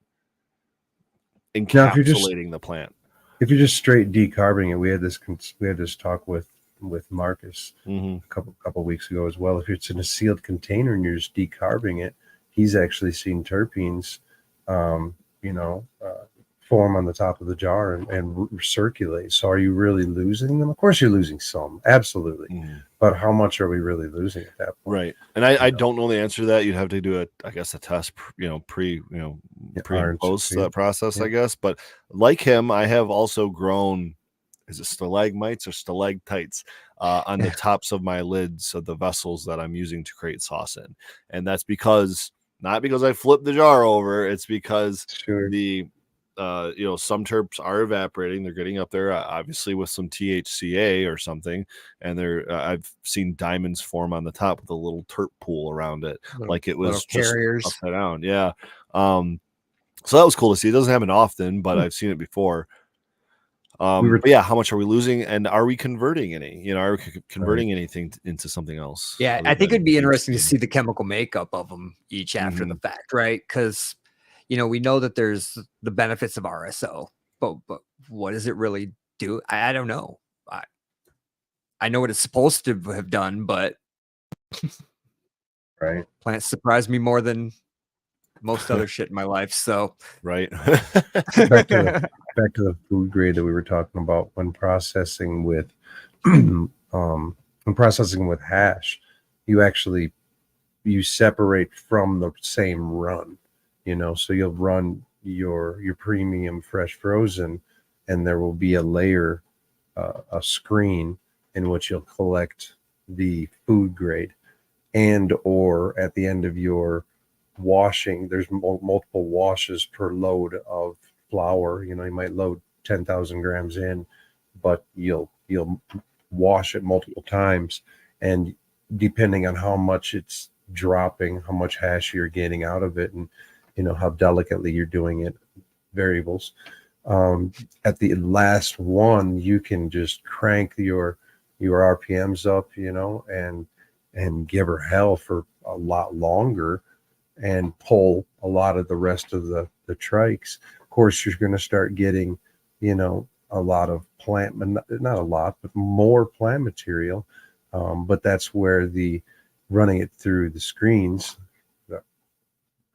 encapsulating the plant. If you're just straight decarbing it, we had this talk with Marcus Mm-hmm. a couple weeks ago as well. If it's in a sealed container and you're just decarbing it, he's actually seen terpenes, form on the top of the jar and circulate. So are you really losing them? Of course you're losing some, absolutely. Mm-hmm. But how much are we really losing at that point? Right. And I don't know the answer to that. You'd have to do a test, pre and post that process, I guess. But like him, I have also grown, is it stalagmites or stalactites on the tops of my lids of the vessels that I'm using to create sauce in. And that's not because I flipped the jar over. It's because the some terps are evaporating. They're getting up there, obviously with some THCA or something, and I've seen diamonds form on the top with a little terp pool around it, like it was just carriers upside down. Yeah. So that was cool to see. It doesn't happen often, but I've seen it before. But yeah, how much are we losing, and are we converting any? Are we converting anything into something else? Yeah, I think it'd be interesting to see the chemical makeup of them each after the fact, right? Because we know that there's the benefits of RSO, but what does it really do? I don't know. I know what it's supposed to have done, but right, plants surprise me more than most other shit in my life. So right. back to the food grade that we were talking about when processing with hash, you separate from the same run, so you'll run your premium fresh frozen, and there will be a layer, a screen in which you'll collect the food grade, and or at the end of your washing, there's multiple washes per load of flour. You might load 10,000 grams in, but you'll wash it multiple times, and depending on how much it's dropping, how much hash you're getting out of it, and how delicately you're doing it, variables. At the last one, you can just crank your RPMs up, and give her hell for a lot longer and pull a lot of the rest of the trikes. Of course, you're going to start getting, a lot of plant, not a lot, but more plant material. But that's where the running it through the screens, the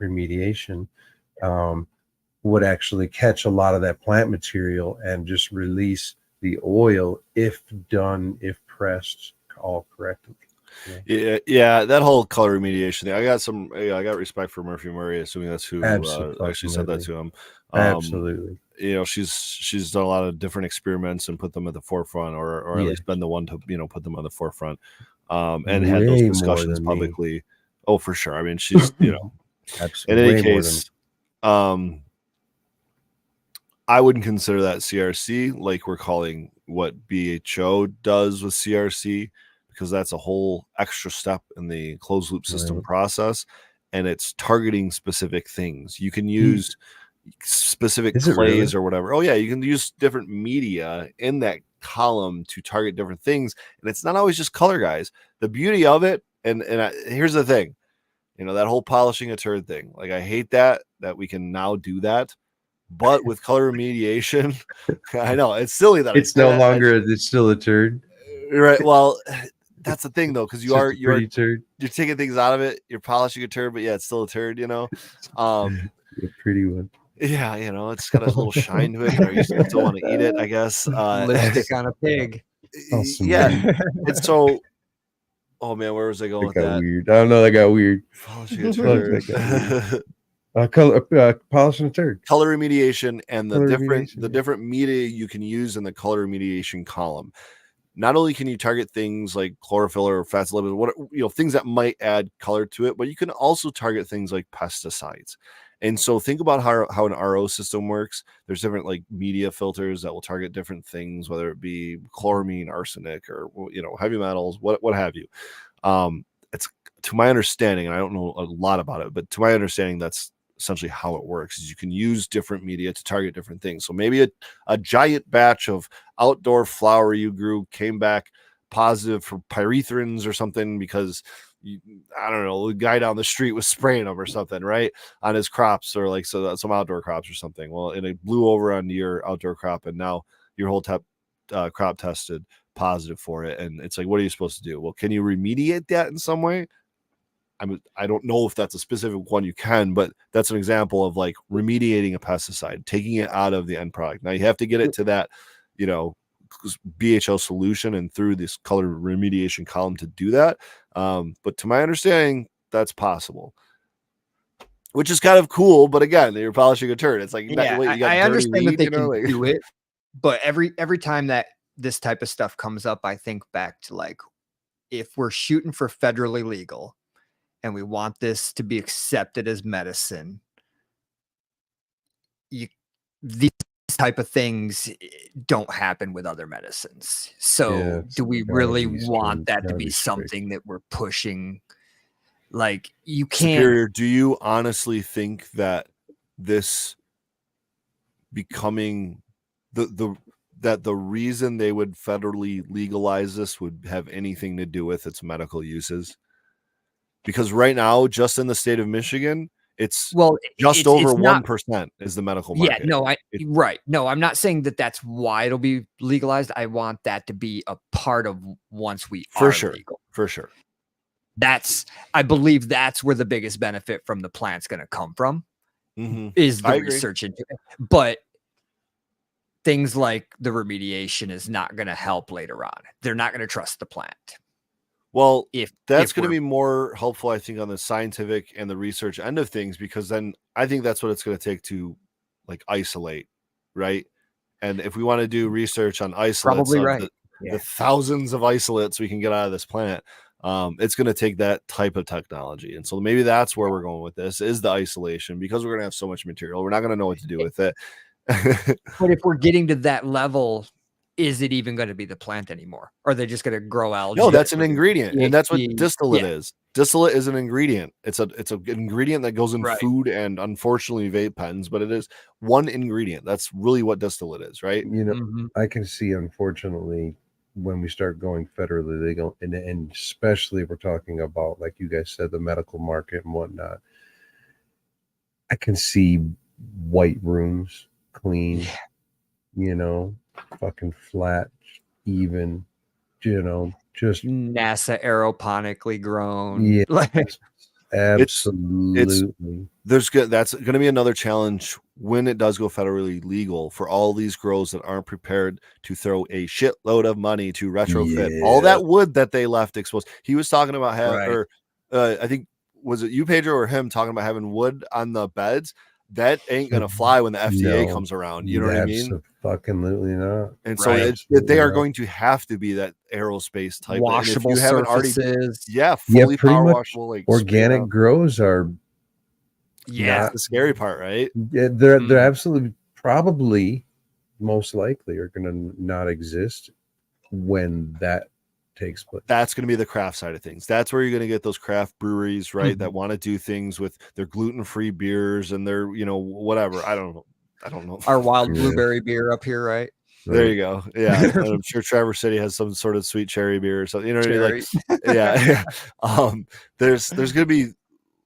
remediation, would actually catch a lot of that plant material and just release the oil if pressed all correctly. Yeah, that whole color remediation thing. I got respect for Murphy Murray, assuming that's who actually said that to him. Absolutely. She's done a lot of different experiments and put them at the forefront, or at least been the one to put them on the forefront, and had those discussions publicly. Me. Oh, for sure. I mean, she's absolutely. In any case, I wouldn't consider that CRC like we're calling what BHO does with CRC, because that's a whole extra step in the closed loop system process, and it's targeting specific things. You can use specific clays or whatever. Oh yeah, you can use different media in that column to target different things, and it's not always just color, guys. The beauty of it, and here's the thing, that whole polishing a turd thing. Like, I hate that we can now do that. But with color remediation, I know it's silly that it's no longer. It's still a turd, right? Well, that's the thing though, because you're taking things out of it. You're polishing a turd, but yeah, it's still a turd. A pretty one. Yeah, it's got a little shine to it. Or you still want to eat it, I guess. Lipstick on a pig. Yeah, and so. Oh man, where was I going with that? Weird. I don't know. That got weird. Polishing a turd. Polishing a turd. Color remediation and the different media you can use in the color remediation column. Not only can you target things like chlorophyll or fats, things that might add color to it, but you can also target things like pesticides. And so think about how an RO system works. There's different like media filters that will target different things, whether it be chloramine, arsenic, or heavy metals, what have you. It's, to my understanding, and I don't know a lot about it, but to my understanding, that's essentially how it works. Is you can use different media to target different things. So maybe a giant batch of outdoor flower you grew came back positive for pyrethrins or something because I don't know, the guy down the street was spraying them or something, right, on his crops, or like some outdoor crops or something. Well, and it blew over onto your outdoor crop, and now your whole crop tested positive for it. And it's like, what are you supposed to do? Well, can you remediate that in some way? I don't know if that's a specific one you can, but that's an example of like remediating a pesticide, taking it out of the end product. Now you have to get it to that, BHO solution and through this color remediation column to do that. But to my understanding, that's possible, which is kind of cool. But again, you're polishing a turd. It's like, yeah, wait, you got I understand weed, that they can do it, but every time that this type of stuff comes up, I think back to like, if we're shooting for federally legal and we want this to be accepted as medicine, these type of things don't happen with other medicines. So do we really want that to be something that we're pushing? Like, you can't. Superior, do you honestly think that this becoming that the reason they would federally legalize this would have anything to do with its medical uses? Because right now, just in the state of Michigan, it's over 1% is the medical market. Yeah, no, right. No, I'm not saying that that's why it'll be legalized. I want that to be a part of once we are legal. For sure. I believe that's where the biggest benefit from the plant's going to come from, is the research into it. But things like the remediation is not going to help later on. They're not going to trust the plant. Well, that's going to be more helpful, I think, on the scientific and the research end of things, because then I think that's what it's going to take to like isolate, right? And if we want to do research on isolates, the thousands of isolates we can get out of this plant, it's going to take that type of technology. And so maybe that's where we're going with this, is the isolation, because we're going to have so much material. We're not going to know what to do with it. But if we're getting to that level, is it even going to be the plant anymore? Or are they just going to grow algae? No, that's an ingredient. And that's what distillate is. Distillate is an ingredient. It's an ingredient that goes in food and unfortunately vape pens, but it is one ingredient. That's really what distillate is, right? I can see, unfortunately, when we start going federally legal, and especially if we're talking about, like you guys said, the medical market and whatnot, I can see white rooms, clean, fucking flat, even, just NASA aeroponically grown. Yeah, absolutely. That's going to be another challenge when it does go federally legal for all these grows that aren't prepared to throw a shitload of money to retrofit all that wood that they left exposed. He was talking about I think, was it you, Pedro, or him talking about having wood on the beds? That ain't gonna fly when the FDA comes around. You know what I mean? Absolutely not. And so they are going to have to be that aerospace type washable surfaces. Fully power washable. Like organic grows are. That's the scary part, right? Yeah, they're absolutely, probably, most likely are going to not exist when that takes place. That's going to be the craft side of things. That's where you're going to get those craft breweries, right? That want to do things with their gluten-free beers and their, whatever. I don't know. Our wild blueberry beer up here, right? There you go. Yeah. And I'm sure Traverse City has some sort of sweet cherry beer or something. You know what I mean? Like, there's going to be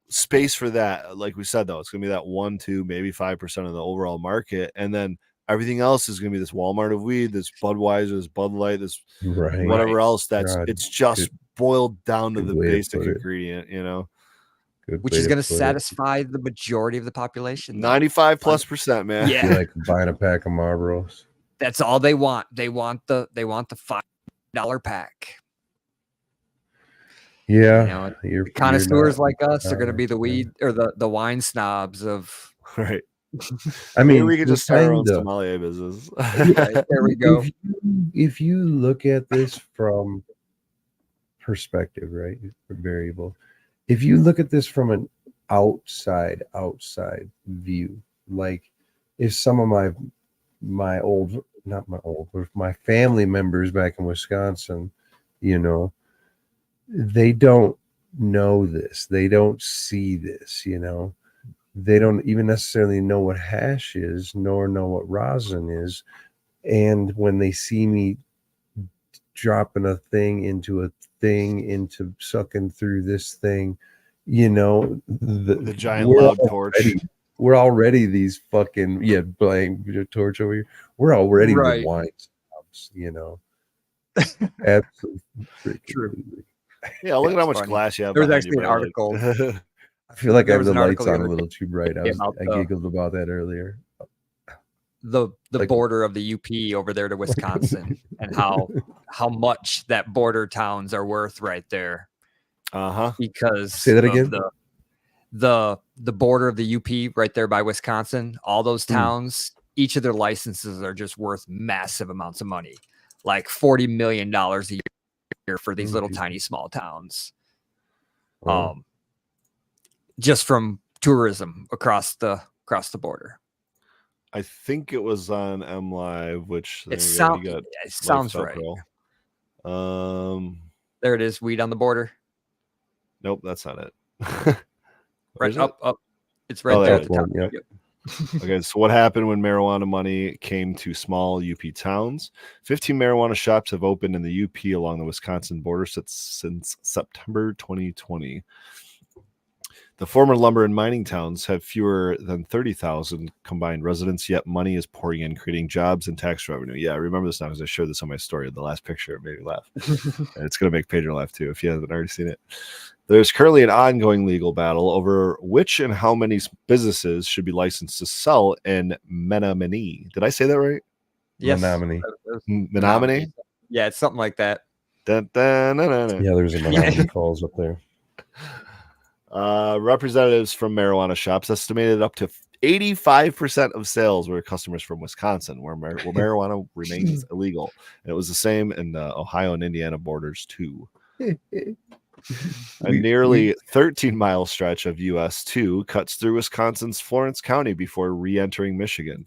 space for that. Like we said, though, it's going to be that 1, 2, maybe 5% of the overall market. And then everything else is going to be this Walmart of weed, this Budweiser, this Bud Light, this whatever else. It's just boiled down to the basic ingredient, which is going to satisfy the majority of the population. 95+%, man. Yeah, like buying a pack of Marlboros. That's all they want. They want the $5 pack. Yeah, the connoisseurs like us are going to be the weed or the wine snobs of. Right. I mean, we could just start our own sommelier business. There we go. If you look at this from perspective, right? Variable. If you look at this from outside view. Like if some of my old, not my old, but my family members back in Wisconsin, you know, they don't know this. They don't see this, you know. They don't even necessarily know what hash is, nor know what rosin is. And when they see me dropping a thing into into sucking through this thing, you know, The giant loud torch. We're already these fucking playing torch over here. We're already Right. the wine snobs, you know. Absolutely True. Yeah, look at how That's much funny. glass you have. There was behind you, actually an bro. article. I feel like I There have was the an lights article the on a other little too bright. about I giggled about that earlier. the Like- border of the UP over there to Wisconsin and how much that border towns are worth right there because Say that again? of the border of the UP right there by Wisconsin. All those towns, each of their licenses are just worth massive amounts of money, like $40 million a year for these little tiny small towns. Wow. Just from tourism across the border. I think it was on M Live, which It you got sounds Lifestyle right. Pro. There it is, weed on the border. Nope, that's not it. Right up. It's right Oh, there. there At the top. Yep. Okay, so what happened when marijuana money came to small UP towns? 15 marijuana shops have opened in the UP along the Wisconsin border since September 2020. The former lumber and mining towns have fewer than 30,000 combined residents, yet money is pouring in, creating jobs and tax revenue. Yeah, I remember this now because I showed this on my story. The last picture made me laugh. And it's going to make Pedro laugh too if you haven't already seen it. There's currently an ongoing legal battle over which and how many businesses should be licensed to sell in Menominee. Did I say that right? Yes. Menominee. Menominee? Yeah, it's something like that. Yeah, there's a Menominee Falls up there. Representatives from marijuana shops estimated up to 85% of sales were customers from Wisconsin, where marijuana remains illegal. And it was the same in the Ohio and Indiana borders, too. A nearly 13-mile stretch of US 2 cuts through Wisconsin's Florence County before re-entering Michigan.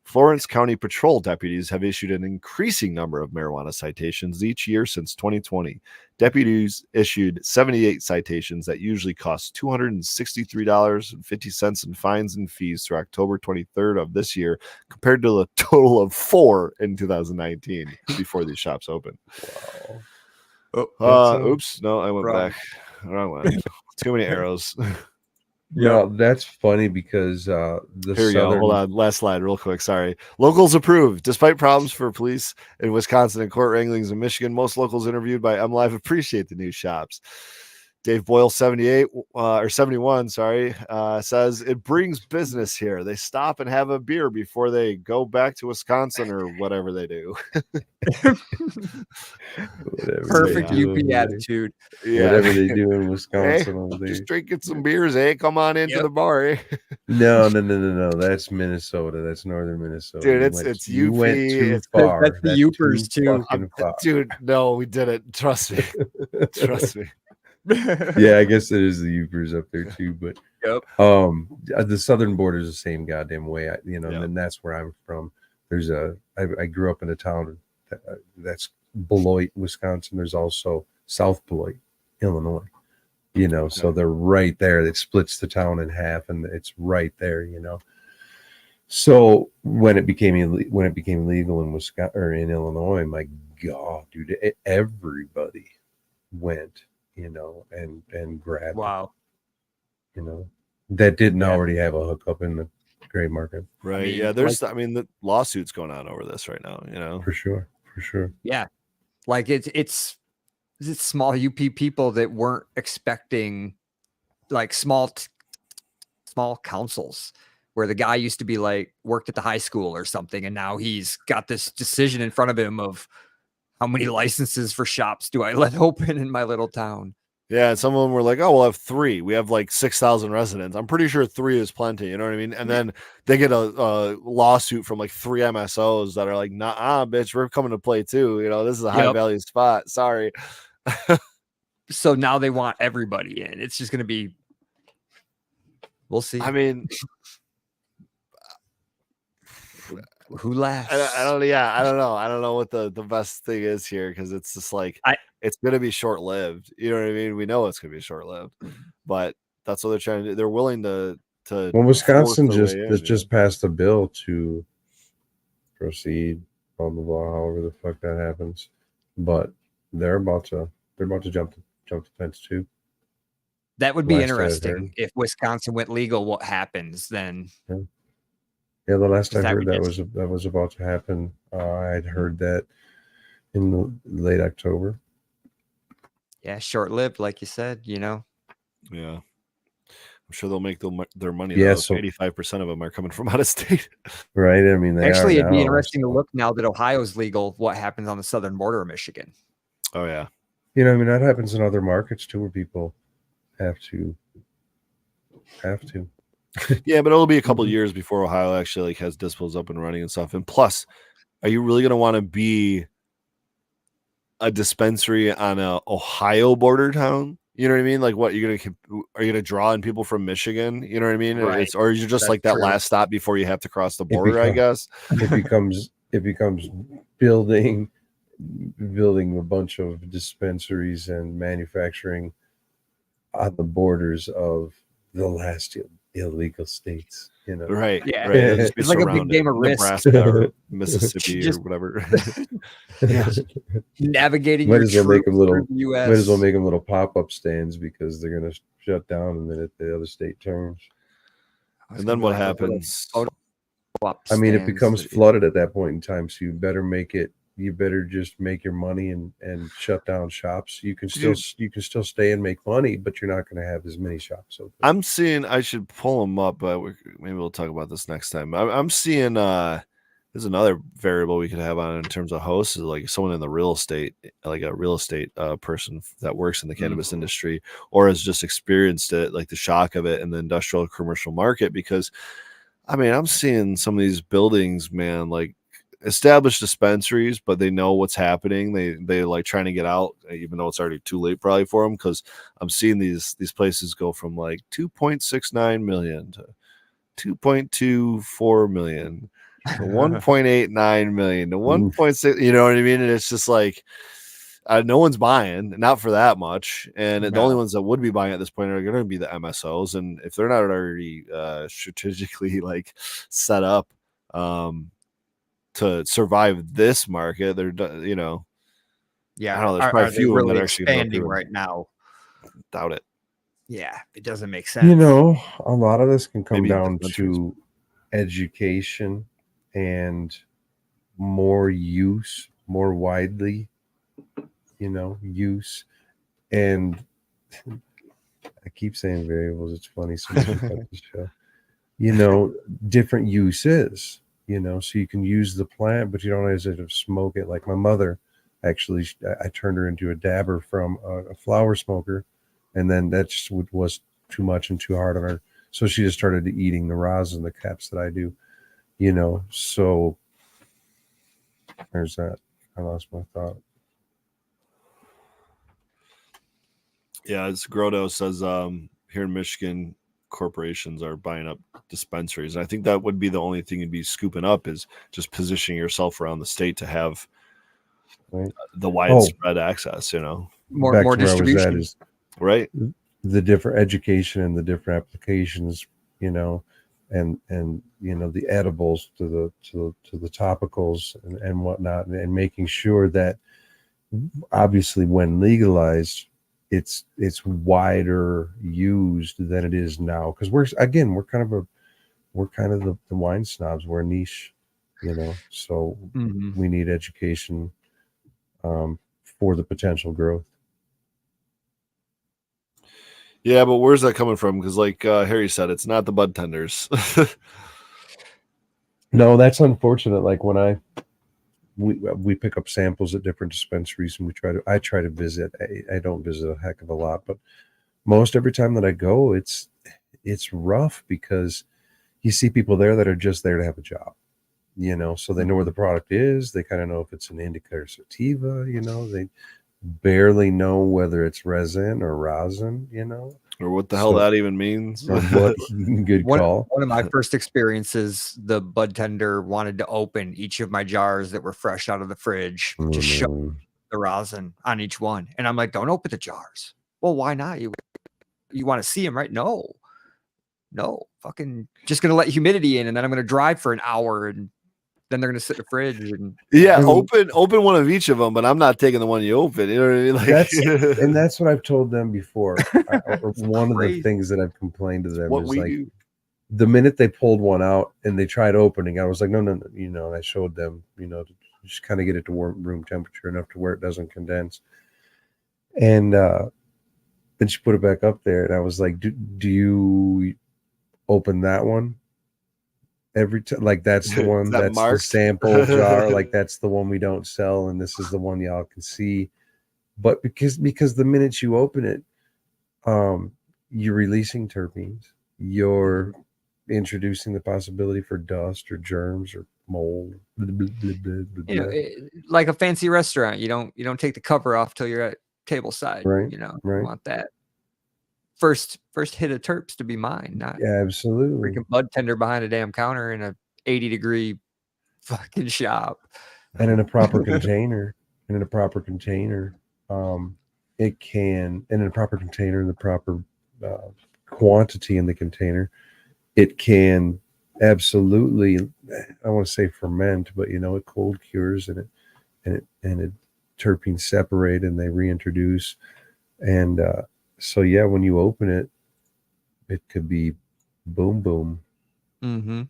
Florence County patrol deputies have issued an increasing number of marijuana citations each year since 2020. Deputies issued 78 citations that usually cost $263.50 in fines and fees through October 23rd of this year, compared to a total of 4 in 2019 before these shops opened. Wow. Oops, no, I went back. Wrong one. Too many arrows. No, that's funny because Here we go. Hold on. Last slide, real quick. Sorry. Locals approved. Despite problems for police in Wisconsin and court wranglings in Michigan, most locals interviewed by MLive appreciate the new shops. Dave Boyle, 78 or 71, sorry, says it brings business here. They stop and have a beer before they go back to Wisconsin or whatever they do. Perfect UP attitude. Yeah. Whatever they do in Wisconsin. Hey, just drinking some beers, eh? Come on into the bar, eh? No. That's Minnesota. That's northern Minnesota. Dude, it's UP. You went too far. That's the Upers too. Dude, no, we didn't. Trust me. Trust me. Yeah, I guess it is the Upers up there too, but the southern border is the same goddamn way. And that's where I'm from. I grew up in a town that's Beloit, Wisconsin. There's also South Beloit, Illinois. So they're right there. It splits the town in half, and it's right there. So when it became legal in Wisconsin or in Illinois, my God, dude, everybody went. And grabbed. Wow. That didn't already have a hookup in the gray market. Right. Yeah. There's, the lawsuits going on over this right now, For sure. Yeah. Like it's small UP people that weren't expecting like small councils where the guy used to be like worked at the high school or something. And now he's got this decision in front of him of, how many licenses for shops do I let open in my little town? Yeah, and some of them were like, "Oh, we'll have 3. We have like 6,000 residents. I'm pretty sure 3 is plenty." You know what I mean? And then they get a lawsuit from like 3 MSOs that are like, "Nah, bitch, we're coming to play too. This is a high value spot. Sorry." So now they want everybody in. It's just going to be We'll see. I mean, Who laughs? I don't. Yeah, I don't know. I don't know what the best thing is here because it's just like it's gonna be short lived. You know what I mean? We know it's gonna be short lived, but that's what they're trying to do. They're willing to. Well, Wisconsin force their way in, just passed a bill to proceed, blah blah blah. However the fuck that happens, but they're about to jump the fence too. That would be Last I heard. interesting if Wisconsin went legal. What happens then? Yeah, the last I That heard would that was about to happen. I'd heard that in late October. Yeah, short lived, like you said. You know. Yeah. I'm sure they'll make their money. Yeah, Yeah, so 85% of them are coming from out of state. right. I mean, they Actually, are it'd be now, interesting to so. look now that Ohio's legal. What happens on the southern border of Michigan? Oh yeah. You know, I mean, that happens in other markets too, where people have to. Yeah, but it'll be a couple years before Ohio actually like has dispos up and running and stuff. And plus, are you really going to want to be a dispensary on a Ohio border town? You know what I mean? Like, what are you gonna draw in people from Michigan? You know what I mean? Right. Or are you just That's like that true. last stop before you have to cross the border? I guess it becomes building a bunch of dispensaries and manufacturing on the borders of the last illegal states. You know, right? Yeah. Right. It'll just be It's like a big surrounded. game of Risk. Nebraska or Mississippi Just- or whatever. Yeah. Navigating Might your as well make troops them little. through the U.S. Might as well make them little pop-up stands because they're gonna shut down the minute the other state turns. And then what happens? I mean, it becomes flooded at that point in time, so you better make it. You better just make your money and shut down shops. You can still stay and make money, but you're not going to have as many shops open. I'm seeing. I should pull them up, but maybe we'll talk about this next time. I'm seeing. There's another variable we could have on in terms of hosts is like someone in the real estate, like a real estate person that works in the cannabis industry or has just experienced it, like the shock of it in the industrial commercial market. Because, I mean, I'm seeing some of these buildings, man, like established dispensaries, but they know what's happening. They like trying to get out, even though it's already too late probably for them. Because I'm seeing these places go from like 2.69 million to 2.24 million. To 1.89 million to 1.6, you know what I mean? And it's just like no one's buying, not for that much. And the only ones that would be buying at this point are going to be the MSOs. And if they're not already strategically like set up to survive this market, they're, you know, Yeah, I don't know. There's probably a few really that are actually expanding right now. Doubt it. Yeah, it doesn't make sense. You know, a lot of this can come Maybe down dispensaries. to education and more use, more widely, use. And I keep saying variables. It's funny. So the show. Different uses, so you can use the plant, but you don't always have to smoke it. Like my mother, actually, I turned her into a dabber from a flower smoker. And then that just was too much and too hard on her. So she just started eating the rosin, the caps that I do, so there's that. I lost my thought. Yeah, as Grodo says, here in Michigan, corporations are buying up dispensaries. And I think that would be the only thing you'd be scooping up is just positioning yourself around the state to have the widespread access, more distribution. Right. The different education and the different applications, and the edibles to the topicals and whatnot, and making sure that obviously when legalized, it's wider used than it is now, because we're kind of the wine snobs. We're a niche, so we need education for the potential growth. Yeah, but where's that coming from? Because like Harry said, it's not the bud tenders. No, that's unfortunate. Like when we pick up samples at different dispensaries, and I try to visit. I don't visit a heck of a lot, but most every time that I go, it's rough because you see people there that are just there to have a job, so they know where the product is. They kind of know if it's an indica or sativa, they barely know whether it's resin or rosin, or what the hell that even means. Or what? Good call. One of my first experiences, the bud tender wanted to open each of my jars that were fresh out of the fridge, just show the rosin on each one. And I'm like, don't open the jars. Well, why not? You want to see them, right? No, fucking just going to let humidity in, and then I'm going to drive for an hour, and then they're going to sit in the fridge. And open one of each of them, but I'm not taking the one you open. You know what I mean? Like, that's what I've told them before. One of the things that I've complained to them is like, the minute they pulled one out and they tried opening, I was like, no, and I showed them, to just kind of get it to room temperature enough to where it doesn't condense. And then she put it back up there, and I was like, do you open that one every time? Like, that's the one that's the sample jar, like that's the one we don't sell, and this is the one y'all can see. But because the minute you open it, you're releasing terpenes, you're introducing the possibility for dust or germs or mold. Like a fancy restaurant, you don't take the cover off till you're at table side, right? You Right. want that first hit of terps to be mine, not absolutely freaking bud tender behind a damn counter in a 80-degree fucking shop. And in a proper container, it can, and in a proper container, in the proper quantity in the container, it can absolutely, I want to say ferment, but it cold cures, and it terpenes separate and they reintroduce. And so yeah, when you open it, it could be boom. Mm-hmm.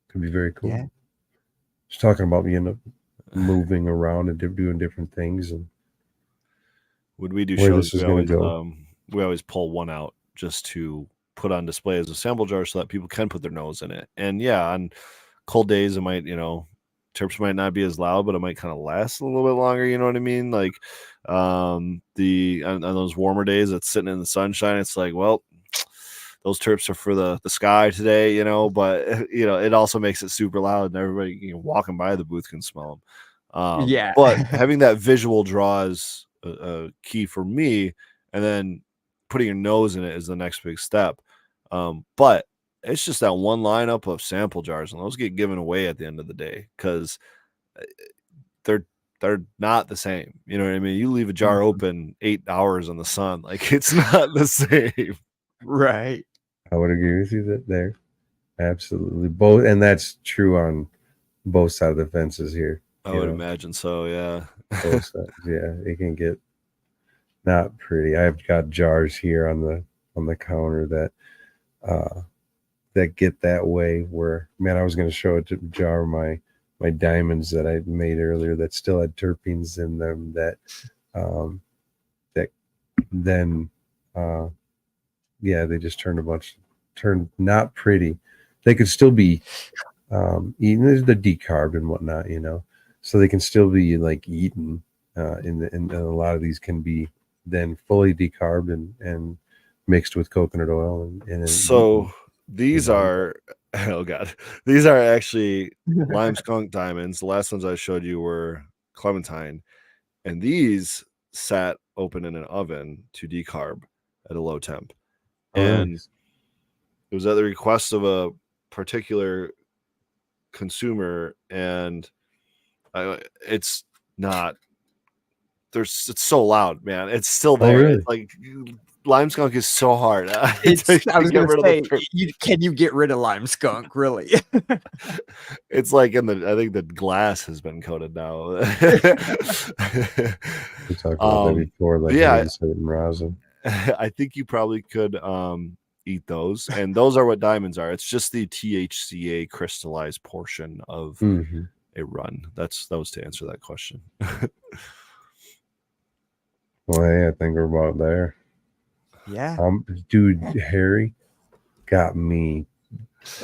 Could be very cool. Yeah. Just talking about moving around and doing different things. And when we do shows, we always pull one out just to put on display as a sample jar so that people can put their nose in it. And yeah, on cold days, it might, terps might not be as loud, but it might kind of last a little bit longer. You know what I mean? Like on those warmer days, it's sitting in the sunshine. It's like, well, those terps are for the sky today, but it also makes it super loud, and everybody walking by the booth can smell them. Yeah. But having that visual draw is a key for me, and then putting your nose in it is the next big step. But it's just that one lineup of sample jars, and those get given away at the end of the day because they're not the same. You know what I mean? You leave a jar open 8 hours in the sun, like it's not the same. Right. I would agree with you there. Absolutely. Both, and that's true on both sides of the fences here. I would imagine so, yeah. Both sides, yeah. It can get not pretty. I've got jars here on the counter that get that way where, man, I was going to show it to jar my diamonds that I made earlier that still had terpenes in them that then they just turned not pretty. They could still be eaten, the decarb and whatnot, so they can still be like eaten. And a lot of these can be then fully decarbed and mixed with coconut oil. And so eaten, these are, oh God, these are actually lime skunk diamonds. The last ones I showed you were clementine, and these sat open in an oven to decarb at a low temp. And it was at the request of a particular consumer, and it's so loud, man. It's still there. Really? It's like lime skunk is so hard. I was going to say, can you get rid of lime skunk? Really? It's like I think the glass has been coated now. We talked about that before, like certain rosin. I think you probably could eat those, and those are what diamonds are. It's just the THCA crystallized portion of a run. That was to answer that question. Well, hey, I think we're about there. Yeah. Dude, Harry got me.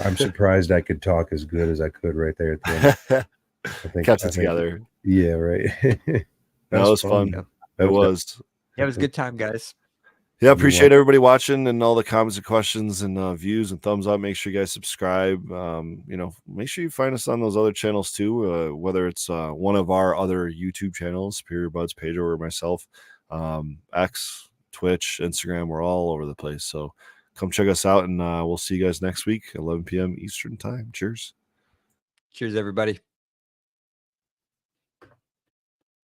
I'm surprised I could talk as good as I could right there at the end. I think kept it together. Yeah, right. That was fun. Yeah. It was. Yeah, it was a good time, guys. Yeah, appreciate everybody watching and all the comments and questions and views and thumbs up. Make sure you guys subscribe. Make sure you find us on those other channels too, whether it's one of our other YouTube channels, Superior Buds, Pedro, or myself. X, Twitch, Instagram. We're all over the place. So come check us out, and we'll see you guys next week, 11 p.m. Eastern time. Cheers. Cheers, everybody.